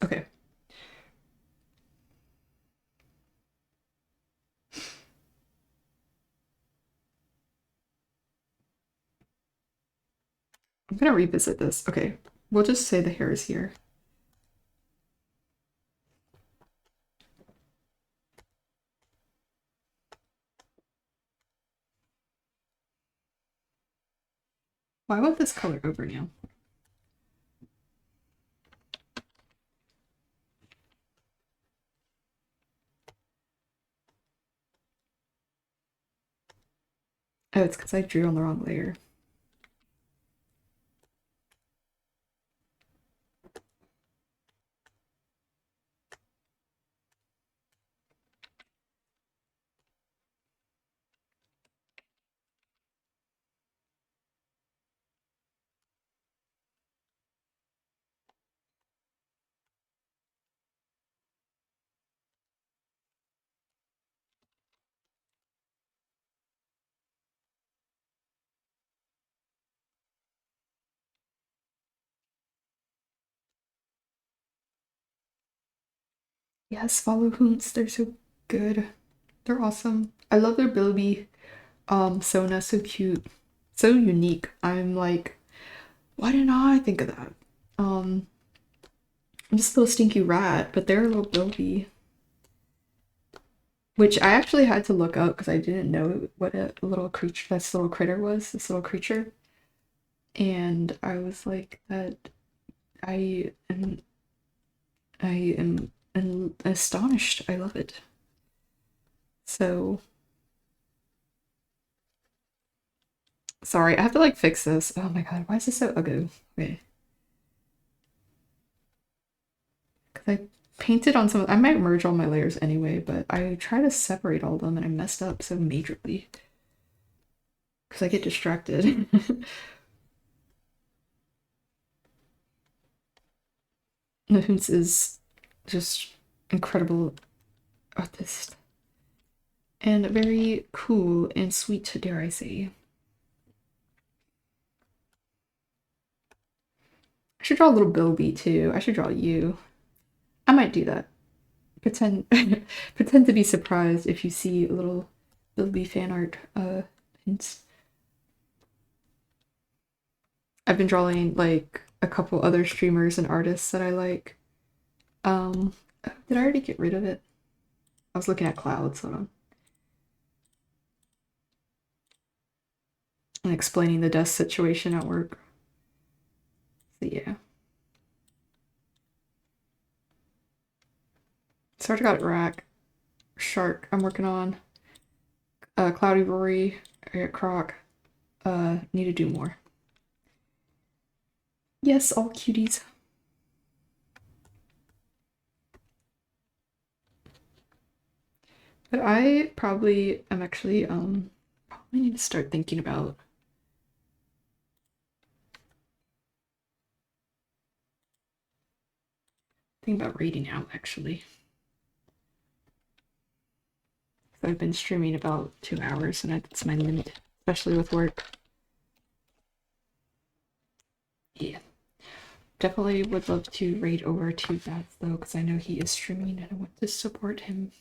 Speaker 1: Okay. I'm gonna revisit this. Okay. We'll just say the hair is here. Why want this color over now? Oh, it's because I drew on the wrong layer. Yes, follow Hoonts. They're so good. They're awesome. I love their Bilby Sona, so cute. So unique. I'm like, why didn't I think of that? I'm just a little stinky rat, but they're a little Bilby. Which I actually had to look up because I didn't know what a little creature, this little critter was, this little creature. And I was like, that I am, I am astonished. I love it. So, sorry, I have to like fix this. Oh my god, why is this so ugly? Okay. Because I painted on some, I might merge all my layers anyway, but I try to separate all of them and I messed up so majorly. Because I get distracted. Nahunts is just incredible artist. And very cool and sweet, dare I say. I should draw a little Bilby too. I should draw you. I might do that. Pretend pretend to be surprised if you see a little Bilby fan art hints. I've been drawing like a couple other streamers and artists that I like. Um did I already get rid of it? I was looking at clouds, hold on. And explaining the desk situation at work. So yeah. So I got Rack, Shark, I'm working on. Cloudy Rory, I got Croc. Need to do more. Yes, all cuties. But I probably am actually probably need to start thinking about reading out actually. So I've been streaming about 2 hours and that's my limit, especially with work. Yeah. Definitely would love to raid over to Bats though, because I know he is streaming and I want to support him.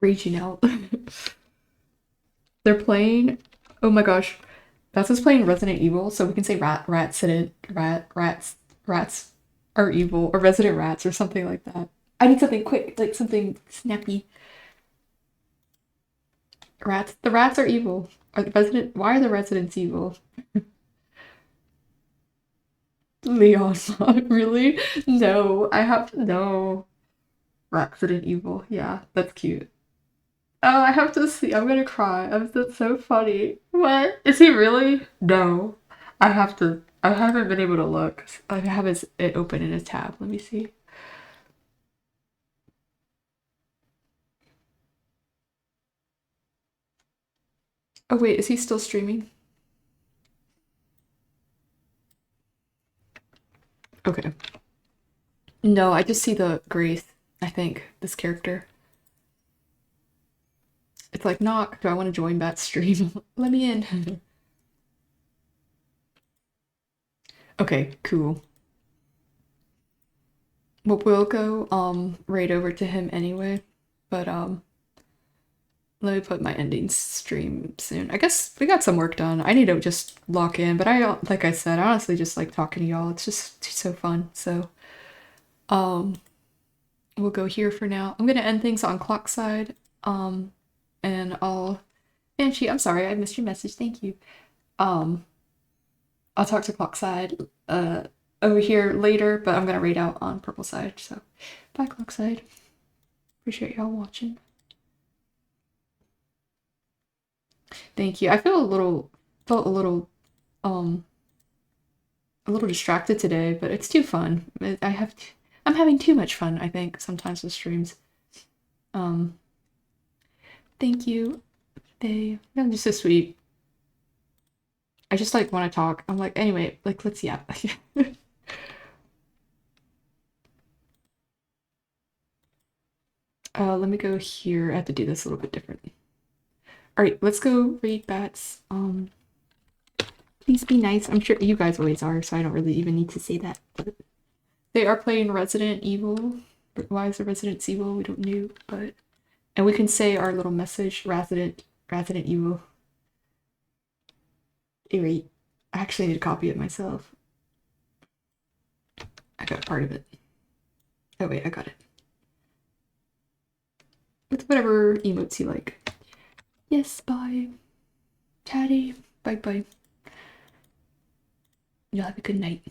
Speaker 1: Reaching out. They're playing. Oh my gosh, Bats is playing Resident Evil, so we can say rats are evil or Resident Rats or something like that. I need something quick, like something snappy. Rats. The rats are evil. Are the resident? Why are the residents evil? Leon, really? No, I have to know. Resident evil. Yeah, that's cute. Oh, I have to see. I'm gonna cry. That's so funny. What? Is he really? No. I have to. I haven't been able to look. I have it open in a tab. Let me see. Oh wait, is he still streaming? Okay. No, I just see the Grace. I think this character. It's like knock. Do I want to join that stream? Let me in. Okay, cool. Well, we'll go right over to him anyway. But let me put my ending stream soon. I guess we got some work done. I need to just lock in, but like I said, I honestly just like talking to y'all. It's just so fun. So um we'll go here for now. I'm gonna end things on clock side. And I'll Banshee, I'm sorry, I missed your message. Thank you. Um I'll talk to clock side over here later, but I'm gonna raid out on purple side. So bye clock side. Appreciate y'all watching. Thank you. I feel felt um a little distracted today, but it's too fun. I'm having too much fun, I think, sometimes with streams. Um thank you. They are just so sweet. I just like want to talk. I'm like, anyway, like let's yeah. Let me go here. I have to do this a little bit differently. All right, let's go read Bats. Please be nice. I'm sure you guys always are, so I don't really even need to say that. But they are playing Resident Evil. Why is it Resident Evil? We don't know, but and we can say our little message, Resident Evil. Wait, I actually need to copy it myself. I got part of it. Oh wait, I got it. With whatever emotes you like. Yes, bye. Chatty. Bye bye. You'll have a good night.